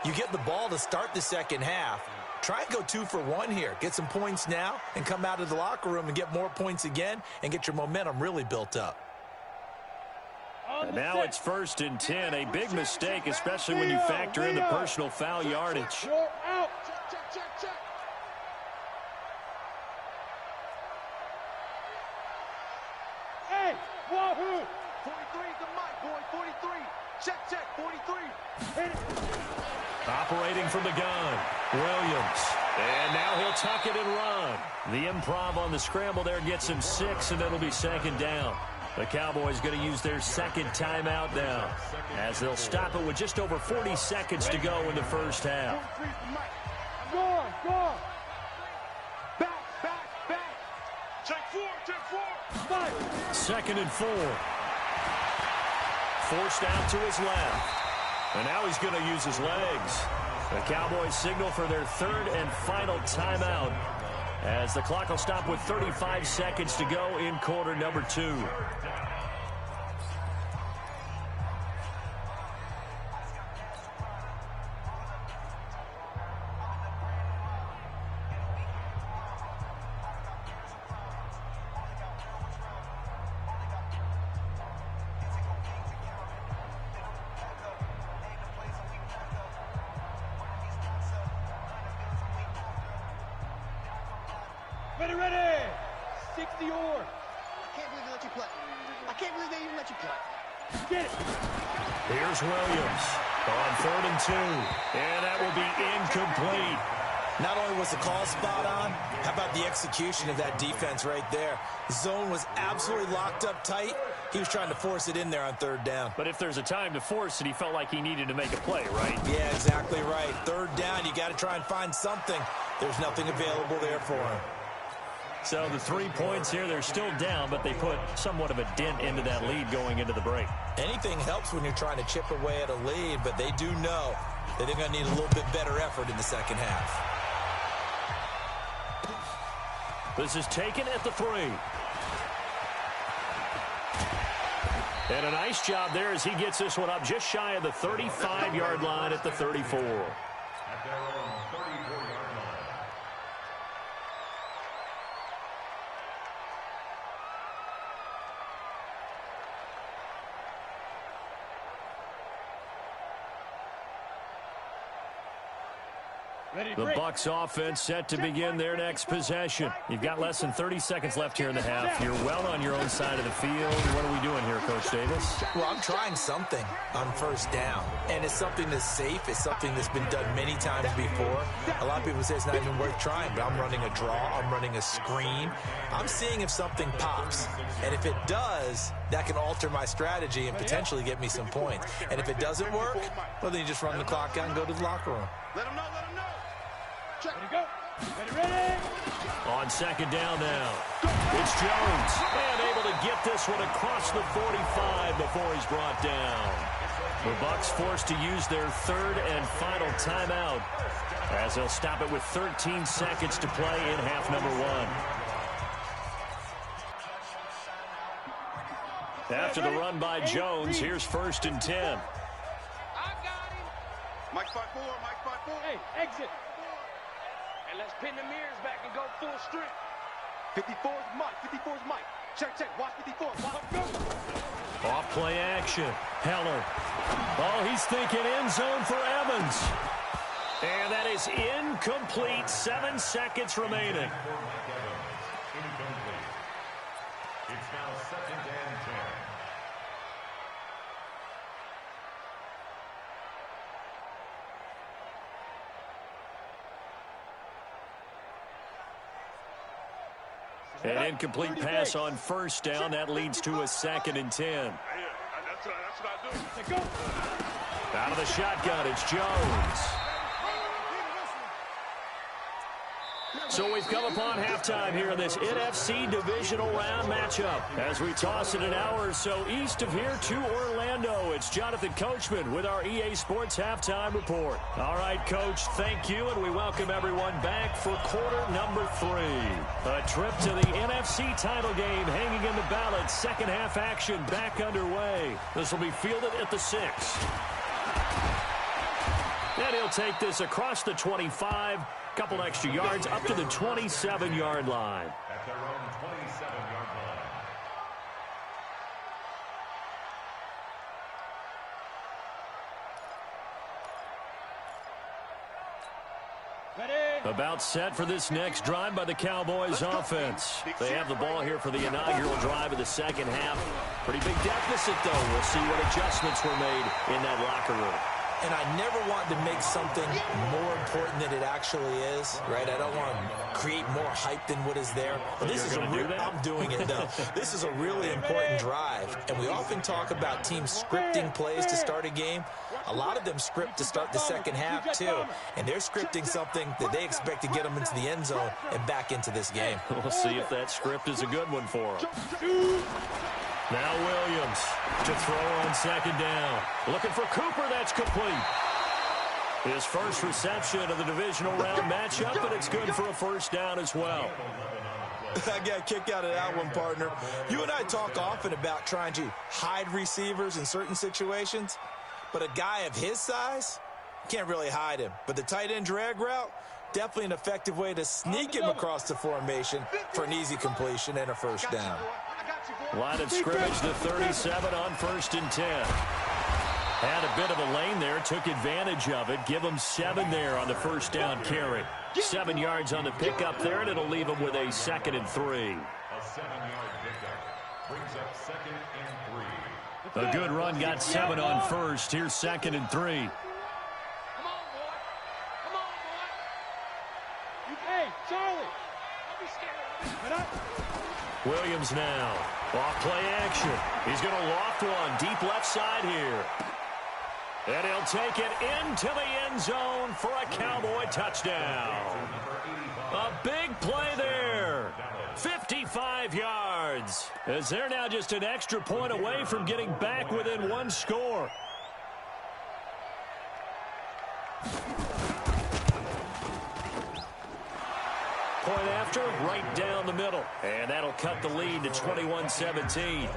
You get the ball to start the second half. Try and go 2 for 1 here. Get some points now and come out of the locker room and get more points again and get your momentum really built up. And now it's 1st and 10. A big mistake, especially when you factor in the personal foul yardage. Out. Check. Hey, wahoo! 43 to Mike, boy. 43. Check. 43. Operating from the gun, Williams. And now he'll tuck it and run. The improv on the scramble there gets him 6, and it'll be second down. The Cowboys going to use their second timeout now as they'll stop it with just over 40 seconds to go in the first half. Go on. Back. Check 4. 5. 2nd and 4. Forced out to his left. And now he's going to use his legs. The Cowboys signal for their 3rd and final timeout as the clock will stop with 35 seconds to go in quarter number 2. Ready. 60 or. I can't believe they let you play. I can't believe they even let you play. Get it. Here's Williams on 3rd and 2. And that will be incomplete. Not only was the call spot on, how about the execution of that defense right there? The zone was absolutely locked up tight. He was trying to force it in there on 3rd down. But if there's a time to force it, he felt like he needed to make a play, right? Yeah, exactly right. 3rd down, you got to try and find something. There's nothing available there for him. So the 3 points here, they're still down, but they put somewhat of a dent into that lead going into the break. Anything helps when you're trying to chip away at a lead, but they do know that they're going to need a little bit better effort in the second half. This is taken at the 3. And a nice job there as he gets this one up just shy of the 35-yard line at the 34. At their own 34-yard line. The Bucs offense set to begin their next possession. You've got less than 30 seconds left here in the half. You're well on your own side of the field. What are we doing here, Coach Davis? Well, I'm trying something on first down, and it's something that's safe. It's something that's been done many times before. A lot of people say it's not even worth trying, but I'm running a draw. I'm running a screen. I'm seeing if something pops, and if it does, that can alter my strategy and potentially get me some points. And if it doesn't work, well, then you just run the clock out and go to the locker room. Let him know, let him know. Check. Ready, go. Ready. On second down now. It's Jones. And able to get this one across the 45 before he's brought down. The Bucs forced to use their third and final timeout as they'll stop it with 13 seconds to play in half number 1. After the run by Jones, here's 1st and 10. I got him. Mike 5-4, Mike 5-4. Hey, exit. And let's pin the mirrors back and go full strength. 54's Mike, 54's Mike. Check, watch 54. Go. Off play action. Heller. Oh, he's thinking end zone for Evans. And that is incomplete. 7 seconds remaining. Incomplete. It's now 2nd and 10. An incomplete pass on first down. That leads to a 2nd and 10. Yeah, that's what I do. Go. Out of the shotgun, it's Jones. So we've come upon halftime here in this NFC divisional round matchup. As we toss it an hour or so east of here to Orlando, it's Jonathan Coachman with our EA Sports Halftime Report. All right, Coach, thank you, and we welcome everyone back for quarter number 3. A trip to the NFC title game hanging in the balance. Second half action back underway. This will be fielded at the 6. And he'll take this across the 25. Couple extra yards up to the 27-yard line. At their own 27-yard line. Ready. About set for this next drive by the Cowboys offense. They have the ball here for the inaugural drive of the second half. Pretty big deficit, though. We'll see what adjustments were made in that locker room. And I never want to make something more important than it actually is, right? I don't want to create more hype than what is there. But this is I'm doing it, though. This is a really important drive. And we often talk about teams scripting plays to start a game. A lot of them script to start the second half, too. And they're scripting something that they expect to get them into the end zone and back into this game. We'll see if that script is a good one for them. Now Williams to throw on second down. Looking for Cooper. That's complete. His first reception of the divisional round matchup, and it's good for a first down as well. I got a kick out of that one, partner. You and I talk often about trying to hide receivers in certain situations, but a guy of his size, can't really hide him. But the tight end drag route, definitely an effective way to sneak him across the formation for an easy completion and a first down. Line of scrimmage, the 37 on 1st and 10. Had a bit of a lane there, took advantage of it. Give them 7 there on the first down carry. 7 yards on the pickup there, and it'll leave them with a 2nd and 3. A 7-yard pickup brings up 2nd and 3. A good run, got 7 on first. Here's 2nd and 3. Come on, boy. Come on, boy. Hey, Charlie. Don't be scared. Williams now. Off play action. He's going to loft one deep left side here. And he'll take it into the end zone for a Cowboy touchdown. A big play there. 55 yards, as they're now just an extra point away from getting back within one score. Point after, right down the middle. And that'll cut the lead to 21-17.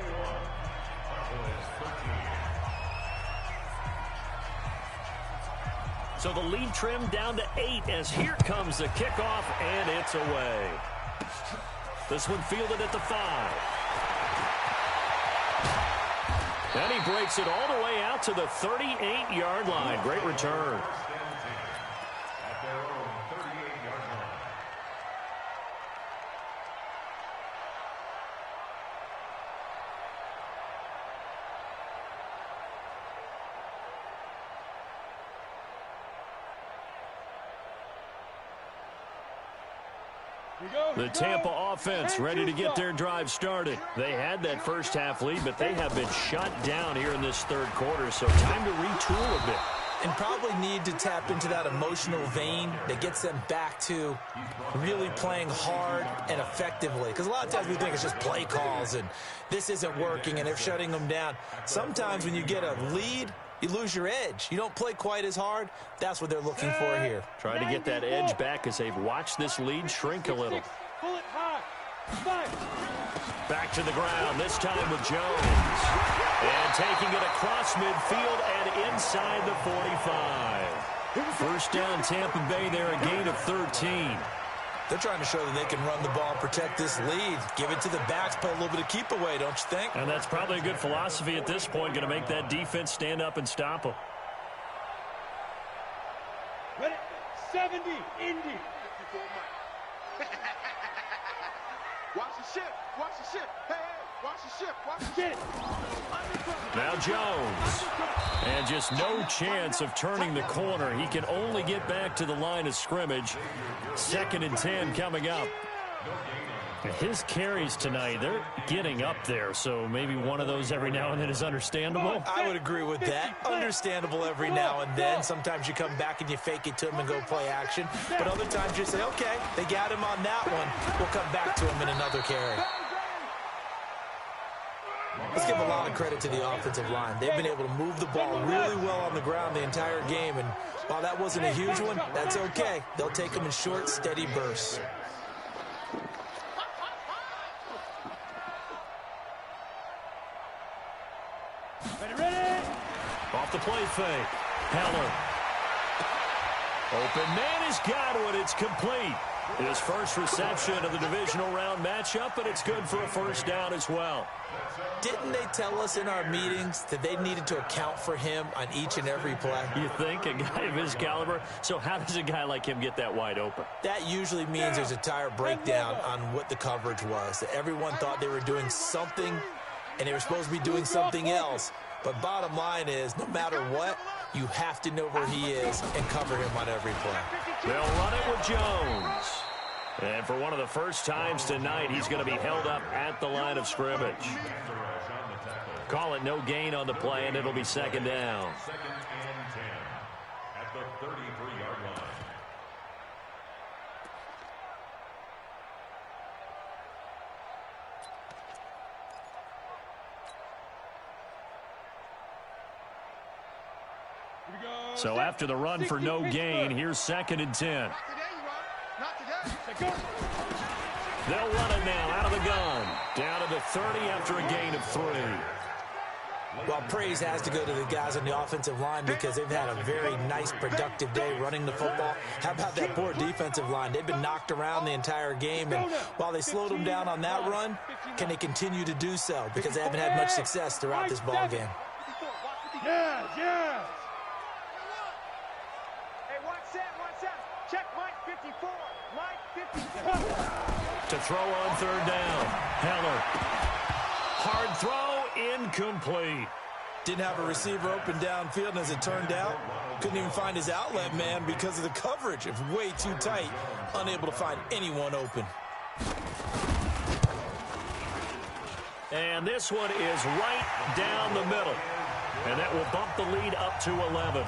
So the lead trimmed down to 8 as here comes the kickoff, and it's away. This one fielded at the 5. And he breaks it all the way out to the 38-yard line. Great return. The Tampa offense ready to get their drive started. They had that first half lead, but they have been shut down here in this third quarter, so time to retool a bit. And probably need to tap into that emotional vein that gets them back to really playing hard and effectively. Because a lot of times we think it's just play calls and this isn't working and they're shutting them down. Sometimes when you get a lead, you lose your edge. You don't play quite as hard. That's what they're looking for here. Trying to get that edge back as they've watched this lead shrink a little. Pull it high. Back to the ground, this time with Jones. And taking it across midfield and inside the 45. First down, Tampa Bay there, a gain of 13. They're trying to show that they can run the ball and protect this lead. Give it to the backs, play a little bit of keep away, don't you think? And that's probably a good philosophy at this point, going to make that defense stand up and stop them. Ready? 70, Indy. Watch the ship. Watch the ship. Hey, hey, watch the ship. Watch the ship. Now Jones. And just no chance of turning the corner. He can only get back to the line of scrimmage. 2nd and 10 coming up. His carries tonight, they're getting up there, so maybe one of those every now and then is understandable. I would agree with that. Understandable every now and then. Sometimes you come back and you fake it to him and go play action. But other times you say, okay, they got him on that one. We'll come back to him in another carry. Let's give a lot of credit to the offensive line. They've been able to move the ball really well on the ground the entire game. And while that wasn't a huge one, that's okay. They'll take them in short, steady bursts. Off the play fake. Heller. Open man has got it. It's complete. His first reception of the divisional round matchup, but it's good for a first down as well. Didn't they tell us in our meetings that they needed to account for him on each and every play? You think? A guy of his caliber? So how does a guy like him get that wide open? That usually means there's a tire breakdown on what the coverage was. That everyone thought they were doing something, and they were supposed to be doing something else. But bottom line is, no matter what, you have to know where he is and cover him on every play. They'll run it with Jones. And for one of the first times tonight, he's going to be held up at the line of scrimmage. Call it no gain on the play, and it'll be 2nd down. 2nd and 10 at the 33-yard line. So after the run for no gain, here's 2nd and 10. They'll run it now out of the gun. Down to the 30 after a gain of 3. Well, praise has to go to the guys on the offensive line because they've had a very nice, productive day running the football. How about that poor defensive line? They've been knocked around the entire game, and while they slowed them down on that run, can they continue to do so? Because they haven't had much success throughout this ball game. Yeah, yeah. Hey, watch that. Check Mike 54. Mike 54. To throw on 3rd down. Heller. Hard throw, incomplete. Didn't have a receiver open downfield, and as it turned out, couldn't even find his outlet man because of the coverage. It was way too tight, unable to find anyone open. And this one is right down the middle. And that will bump the lead up to 11.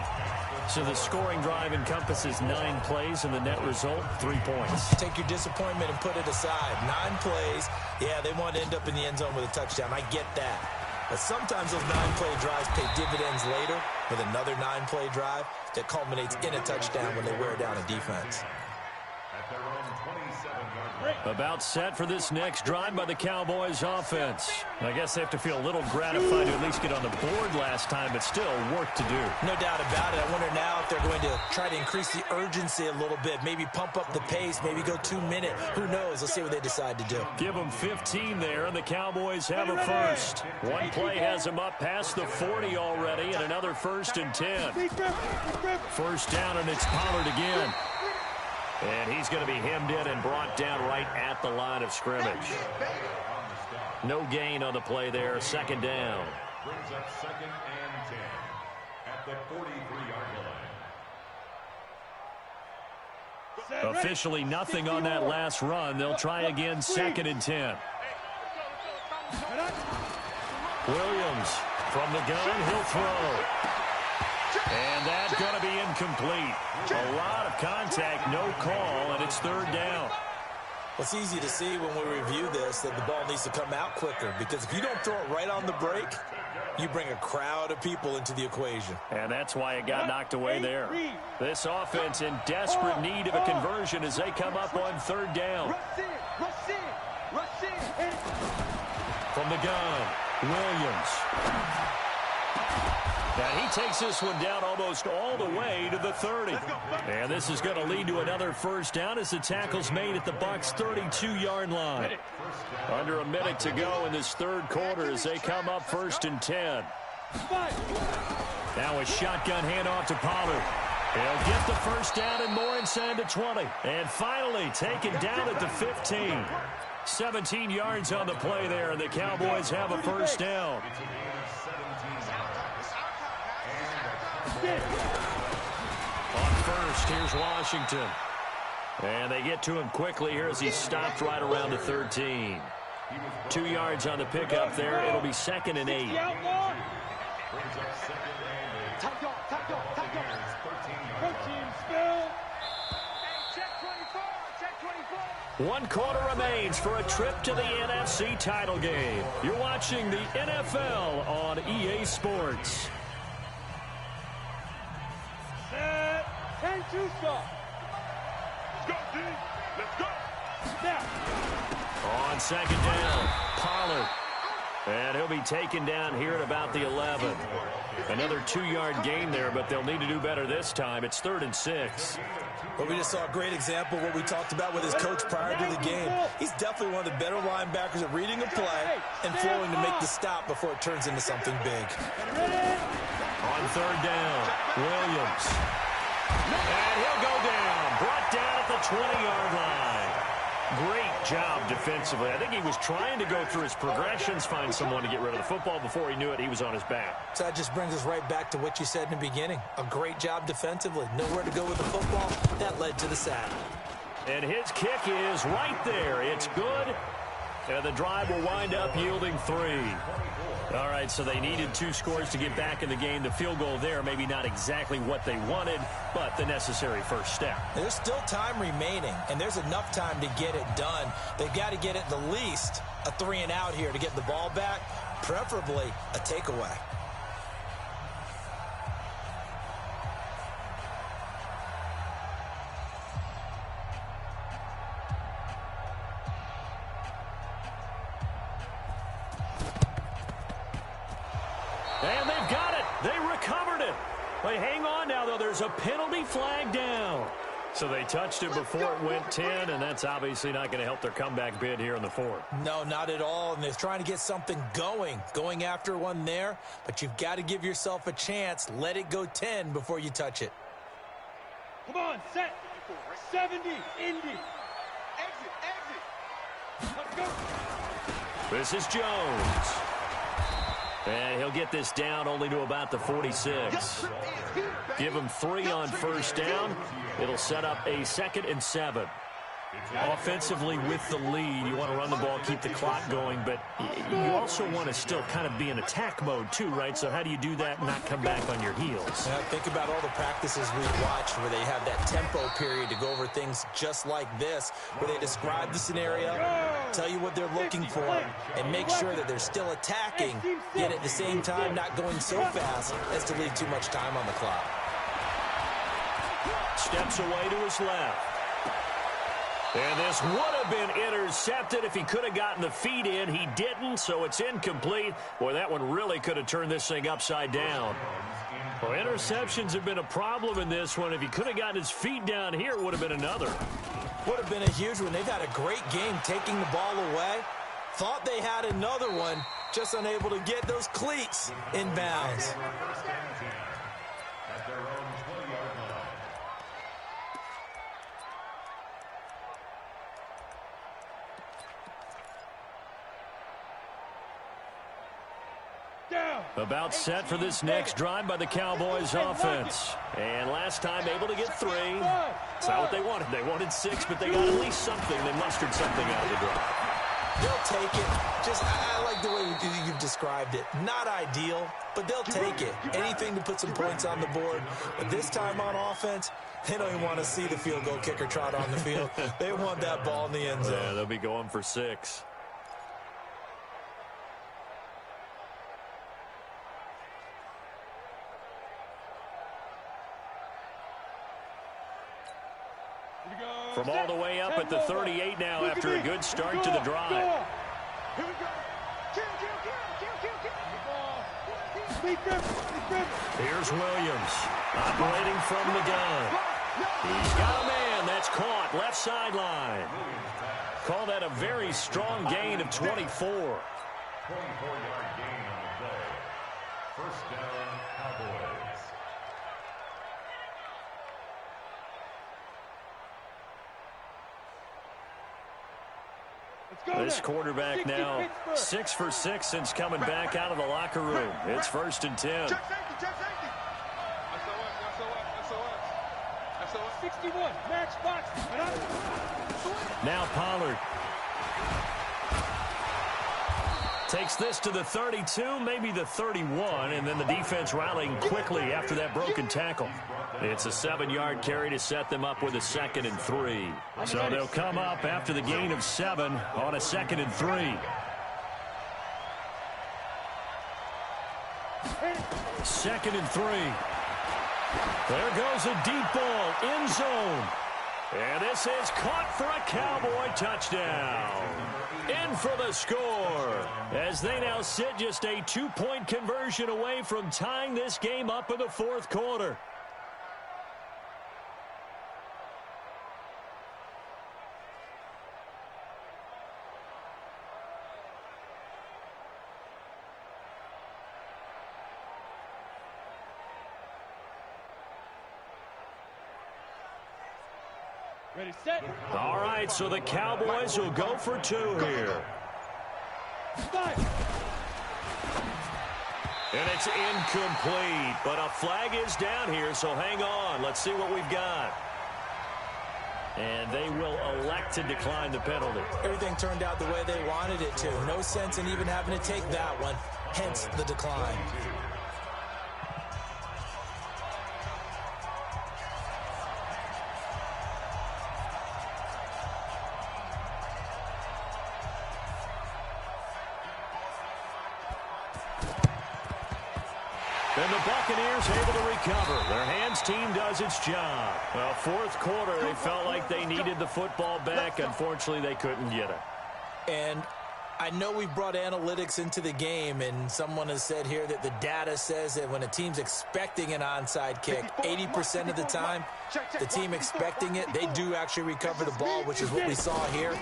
So the scoring drive encompasses 9 plays, and the net result, 3 points. Take your disappointment and put it aside. 9 plays. Yeah, they want to end up in the end zone with a touchdown. I get that. But sometimes those 9-play drives pay dividends later with another 9-play drive that culminates in a touchdown when they wear down a defense. At their own 27-yard line. About set for this next drive by the Cowboys offense. I guess they have to feel a little gratified to at least get on the board last time, but still work to do. No doubt about it. I wonder now if they're going to try to increase the urgency a little bit, maybe pump up the pace, maybe go 2-minute. Who knows? Let's see what they decide to do. Give them 15 there, and the Cowboys have a first. One play has them up past the 40 already, and another 1st and 10. First down, and it's Pollard again. And he's going to be hemmed in and brought down right at the line of scrimmage. No gain on the play there. 2nd down. Brings up 2nd and 10 at the 43-yard line. Officially nothing on that last run. They'll try again 2nd and 10. Williams from the gun. He'll throw. And that's going to be incomplete. A lot of contact, no call, and it's 3rd down. Well, it's easy to see when we review this that the ball needs to come out quicker, because if you don't throw it right on the break, you bring a crowd of people into the equation. And that's why it got knocked away there. This offense in desperate need of a conversion as they come up on 3rd down. From the gun, Williams. Now he takes this one down almost all the way to the 30. And this is going to lead to another 1st down as the tackle's made at the Bucs' 32-yard line. Under a minute to go in this 3rd quarter as they come up 1st and 10. Now a shotgun handoff to Pollard. He'll get the 1st down and more inside the 20. And finally taken down at the 15. 17 yards on the play there, and the Cowboys have a 1st down. On first, here's Washington. And they get to him quickly here as he stopped right around the 13. 2 yards on the pickup there. It'll be 2nd and 8. One quarter remains for a trip to the NFC title game. You're watching the NFL on EA Sports. And 2 stop. Let's go, D. Let's go. Now. On 2nd down, Pollard. And he'll be taken down here at about the 11. Another 2-yard gain there, but they'll need to do better this time. It's 3rd and 6. Well, we just saw a great example of what we talked about with his coach prior to the game. He's definitely one of the better linebackers at reading a play and flowing to make the stop before it turns into something big. On 3rd down, Williams. And he'll go down, brought down at the 20-yard line. Great job defensively. I think he was trying to go through his progressions, find someone to get rid of the football. Before he knew it, he was on his back. So that just brings us right back to what you said in the beginning. A great job defensively. Nowhere to go with the football. That led to the sack. And his kick is right there. It's good. And the drive will wind up yielding 3. All right, so they needed 2 scores to get back in the game. The field goal there, maybe not exactly what they wanted, but the necessary first step. There's still time remaining, and there's enough time to get it done. They've got to get at the least a 3-and-out here to get the ball back, preferably a takeaway. And they've got it. They recovered it. They hang on now, though. There's a penalty flag down. So they touched it before it went 10, and that's obviously not going to help their comeback bid here in the 4th. No, not at all. And they're trying to get something going after one there. But you've got to give yourself a chance. Let it go 10 before you touch it. Come on, set. 70, Indy. Exit. Let's go. This is Jones. And he'll get this down only to about the 46. Give him 3 on 1st down. It'll set up a 2nd and 7. Offensively with the lead, you want to run the ball, keep the clock going, but you also want to still kind of be in attack mode too, right? So how do you do that and not come back on your heels? Yeah, think about all the practices we've watched where they have that tempo period to go over things just like this, where they describe the scenario, tell you what they're looking for, and make sure that they're still attacking, yet at the same time not going so fast as to leave too much time on the clock. Steps away to his left. And this would have been intercepted if he could have gotten the feet in. He didn't, so it's incomplete. Boy, that one really could have turned this thing upside down. Well, interceptions have been a problem in this one. If he could have gotten his feet down here, it would have been another. Would have been a huge one. They've had a great game taking the ball away. Thought they had another one, just unable to get those cleats in bounds. About set for this next drive by the Cowboys offense. And last time able to get 3. It's not what they wanted. They wanted 6, but they got at least something. They mustered something out of the drive. They'll take it. I like the way you've described it. Not ideal, but they'll take it. Anything to put some points on the board. But this time on offense, they don't even want to see the field goal kicker trot on the field. They want that ball in the end zone. Yeah, they'll be going for 6. From all the way up at the 38 now after a good start to the drive. Here's Williams operating from the gun. He's got a man that's caught left sideline. Call that a very strong gain of 24. 24-yard gain on the play. First down, Cowboys. This quarterback now 6 for 6 since coming back out of the locker room. It's 1st and 10. 61, match box. Now Pollard. Takes this to the 32, maybe the 31, and then the defense rallying quickly after that broken tackle. It's a 7-yard carry to set them up with a 2nd and 3. So they'll come up after the gain of 7 on a 2nd and 3. 2nd and 3. There goes a deep ball, end zone. And this is caught for a Cowboy touchdown. In for the score, as they now sit just a 2-point conversion away from tying this game up in the 4th quarter. Ready, set. All right, so the Cowboys will go for 2 here. And it's incomplete, but a flag is down here, so hang on. Let's see what we've got. And they will elect to decline the penalty. Everything turned out the way they wanted it to. No sense in even having to take that one, hence the decline. And the Buccaneers able to recover. Their hands team does its job. Well, 4th quarter, they felt like they needed the football back. Unfortunately, they couldn't get it. And I know we've brought analytics into the game, and someone has said here that the data says that when a team's expecting an onside kick, 80% of the time, the team expecting it, they do actually recover the ball, which is what we saw here.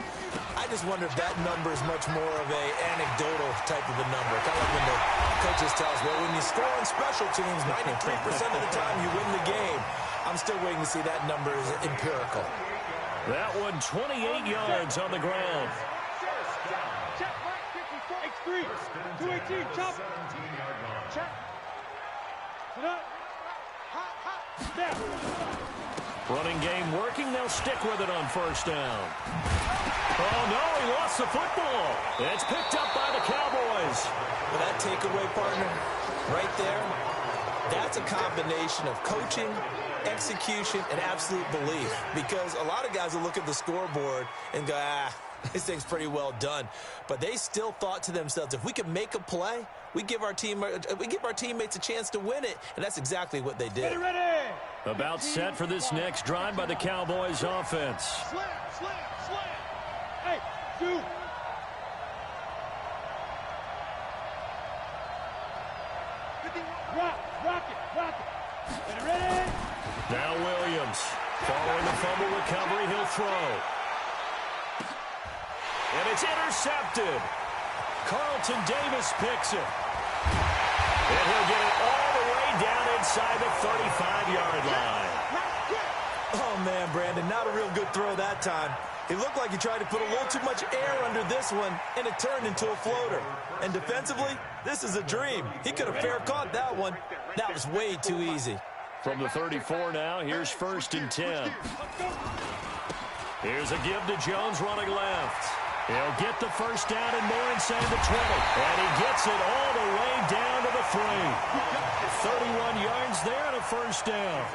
I just wonder if that number is much more of a anecdotal type of a number. Kind of like when the coaches tell us, well, when you score on special teams, 93% of the time you win the game. I'm still waiting to see that number is empirical. That one 28 yards on the ground. X3, 218, chop. Check. Snap. Running game working. They'll stick with it on first down. Oh, no, he lost the football. It's picked up by the Cowboys. Well, that takeaway, partner, right there, that's a combination of coaching, execution, and absolute belief. Because a lot of guys will look at the scoreboard and go, this thing's pretty well done. But they still thought to themselves, if we can make a play, we give our teammates a chance to win it. And that's exactly what they did. Ready. About set for this next drive by the Cowboys offense. Slam. Hey, dude. Rock it. Ready. Now Williams. Following the fumble recovery, he'll throw. And it's intercepted. Carlton Davis picks it. And he'll get it all the way down inside the 35-yard line. Oh, man, Brandon, not a real good throw that time. It looked like he tried to put a little too much air under this one, and it turned into a floater. And defensively, this is a dream. He could have fair caught that one. That was way too easy. From the 34 now, here's 1st and 10. Here's a give to Jones running left. He'll get the first down and more inside the 20. And he gets it all the way down to the 3. 31 yards there and a first down.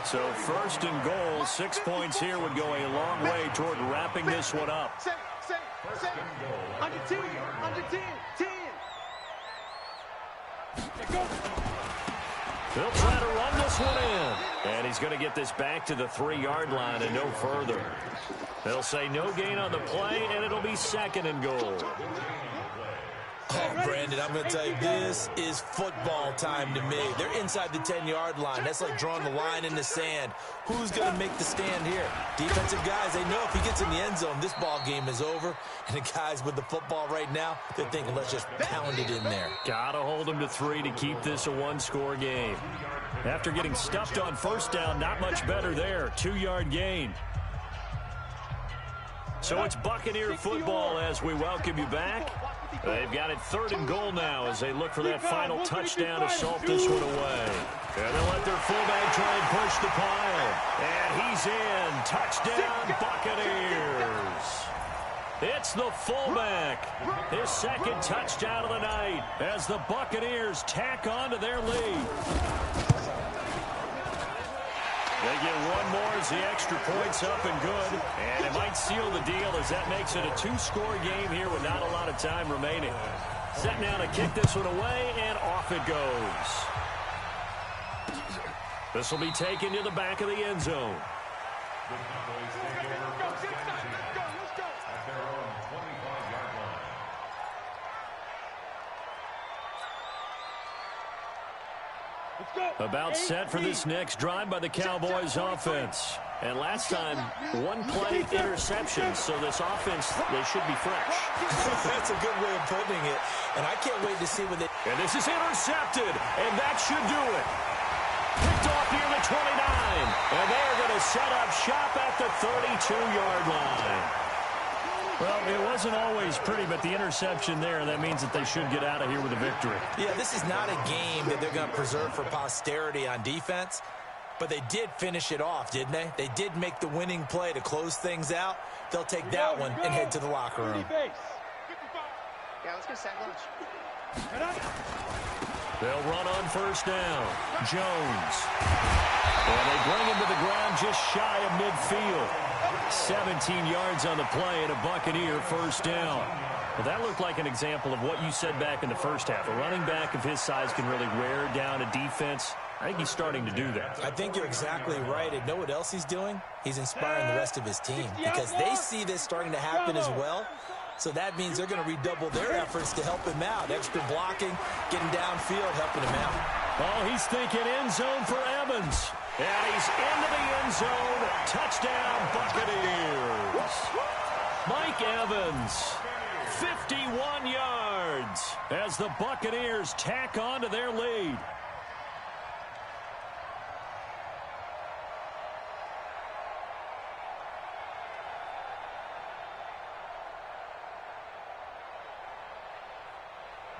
So 1st and goal, 6 points here would go a long way toward wrapping this one up. Say. Under 10. He'll try to run this one in. And he's going to get this back to the 3-yard line and no further. They'll say no gain on the play, and it'll be 2nd and goal. Oh, Brandon, I'm going to tell you, this is football time to me. They're inside the 10-yard line. That's like drawing the line in the sand. Who's going to make the stand here? Defensive guys, they know if he gets in the end zone, this ball game is over. And the guys with the football right now, they're thinking, let's just pound it in there. Got to hold them to 3 to keep this a 1-score game. After getting stuffed on first down, not much better there. 2-yard gain. So it's Buccaneer football as we welcome you back. They've got it 3rd and goal now as they look for that final touchdown to salt this one away. And they'll let their fullback try and push the pile. And he's in. Touchdown, Buccaneers. It's the fullback. His 2nd touchdown of the night as the Buccaneers tack on to their lead. They get one more as the extra point's up and good. And it might seal the deal as that makes it a 2-score game here with not a lot of time remaining. Set now to kick this one away, and off it goes. This will be taken to the back of the end zone. The Cowboys take over first and 10 at their own 25-yard line. About set for this next drive by the Cowboys offense. And last time, 1-play interception, so this offense, they should be fresh. That's a good way of putting it. And I can't wait to see when they... And this is intercepted, and that should do it. Picked off near the 29, and they're going to set up shop at the 32-yard line. Well, it wasn't always pretty, but the interception there, that means that they should get out of here with a victory. Yeah, this is not a game that they're going to preserve for posterity on defense, but they did finish it off, didn't they? They did make the winning play to close things out. They'll take that one and head to the locker room. Yeah, let's get sack lunch. They'll run on first down. Jones. And they bring him to the ground just shy of midfield. 17 yards on the play and a Buccaneer first down. Well, that looked like an example of what you said back in the first half. A running back of his size can really wear down a defense. I think he's starting to do that. I think you're exactly right. And know what else he's doing? He's inspiring the rest of his team because they see this starting to happen as well. So that means they're going to redouble their efforts to help him out. Extra blocking, getting downfield, helping him out. Oh, he's thinking end zone for Evans. And he's into the end zone. Touchdown, Buccaneers. Mike Evans, 51 yards as the Buccaneers tack on to their lead.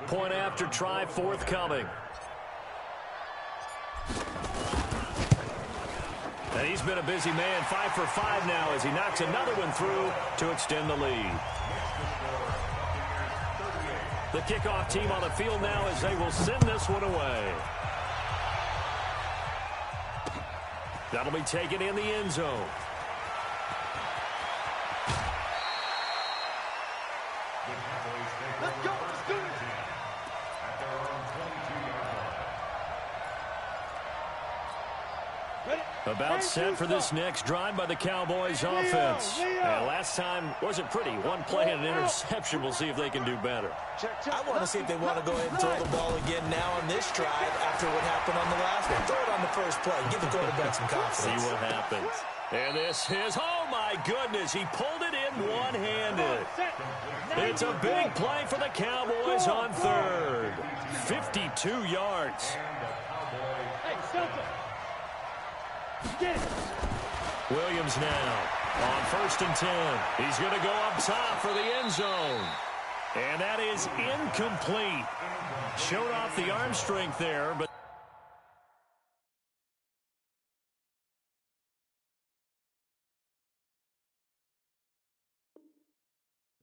Point after try forthcoming. And he's been a busy man, 5 for 5 now as he knocks another one through to extend the lead. The kickoff team on the field now as they will send this one away. That'll be taken in the end zone. Let's go. Let's do it. About set for this next drive by the Cowboys offense. And last time wasn't pretty. One play and an interception. We'll see if they can do better. I want to see if they want to go ahead and throw the ball again now on this drive after what happened on the last one. Throw it on the first play. Give the quarterback some confidence. See what happens. And this is, oh my goodness, he pulled it in one-handed. It's a big play for the Cowboys on third. 52 yards. Hey, Celtic. Williams now on 1st and 10. He's going to go up top for the end zone. And that is incomplete. Showed off the arm strength there, but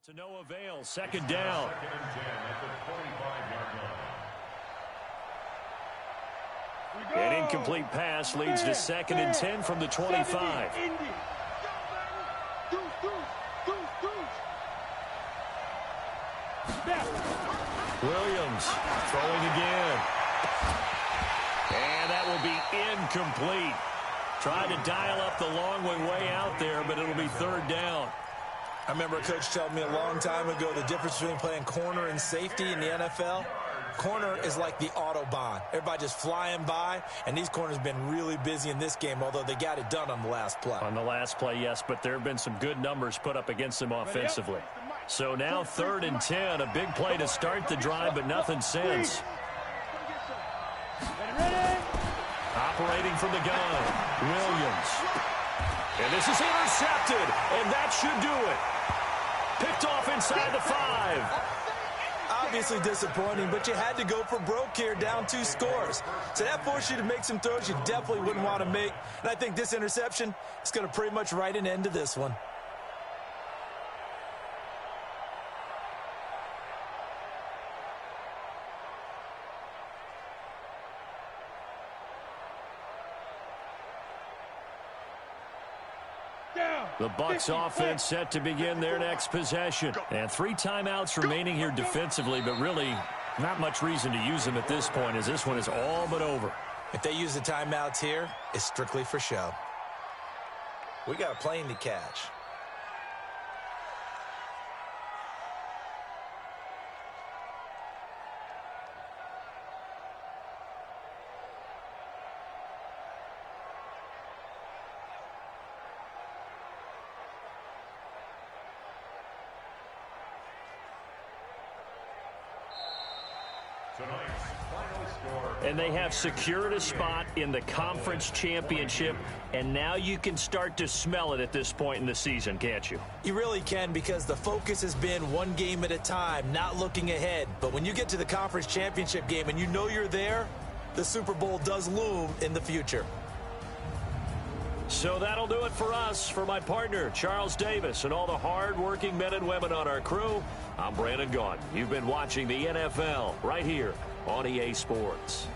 to no avail. 2nd down. 2nd and 10 at the 25-yard line. An incomplete pass leads to 2nd and 10 from the 25. Williams throwing again. And that will be incomplete. Tried to dial up the long one way out there, but it'll be 3rd down. I remember a coach telling me a long time ago the difference between playing corner and safety in the NFL. Corner is like the Autobahn. Everybody just flying by, and these corners have been really busy in this game, although they got it done on the last play. On the last play, yes, but there have been some good numbers put up against them offensively. So now 3rd and 10, a big play to start the drive, but nothing since. Operating from the gun, Williams. And this is intercepted, and that should do it. Picked off inside the 5. Obviously disappointing, but you had to go for broke here, down 2 scores. So that forced you to make some throws you definitely wouldn't want to make. And I think this interception is going to pretty much write an end to this one. The Bucs offense set to begin their next possession. And 3 timeouts remaining here defensively, but really not much reason to use them at this point as this one is all but over. If they use the timeouts here, it's strictly for show. We got a plane to catch. And they have secured a spot in the conference championship, and now you can start to smell it at this point in the season, can't you? You really can, because the focus has been one game at a time, not looking ahead. But when you get to the conference championship game and you know you're there, the Super Bowl does loom in the future. So that'll do it for us. For my partner, Charles Davis, and all the hard-working men and women on our crew, I'm Brandon Gaudin. You've been watching the NFL right here on EA Sports.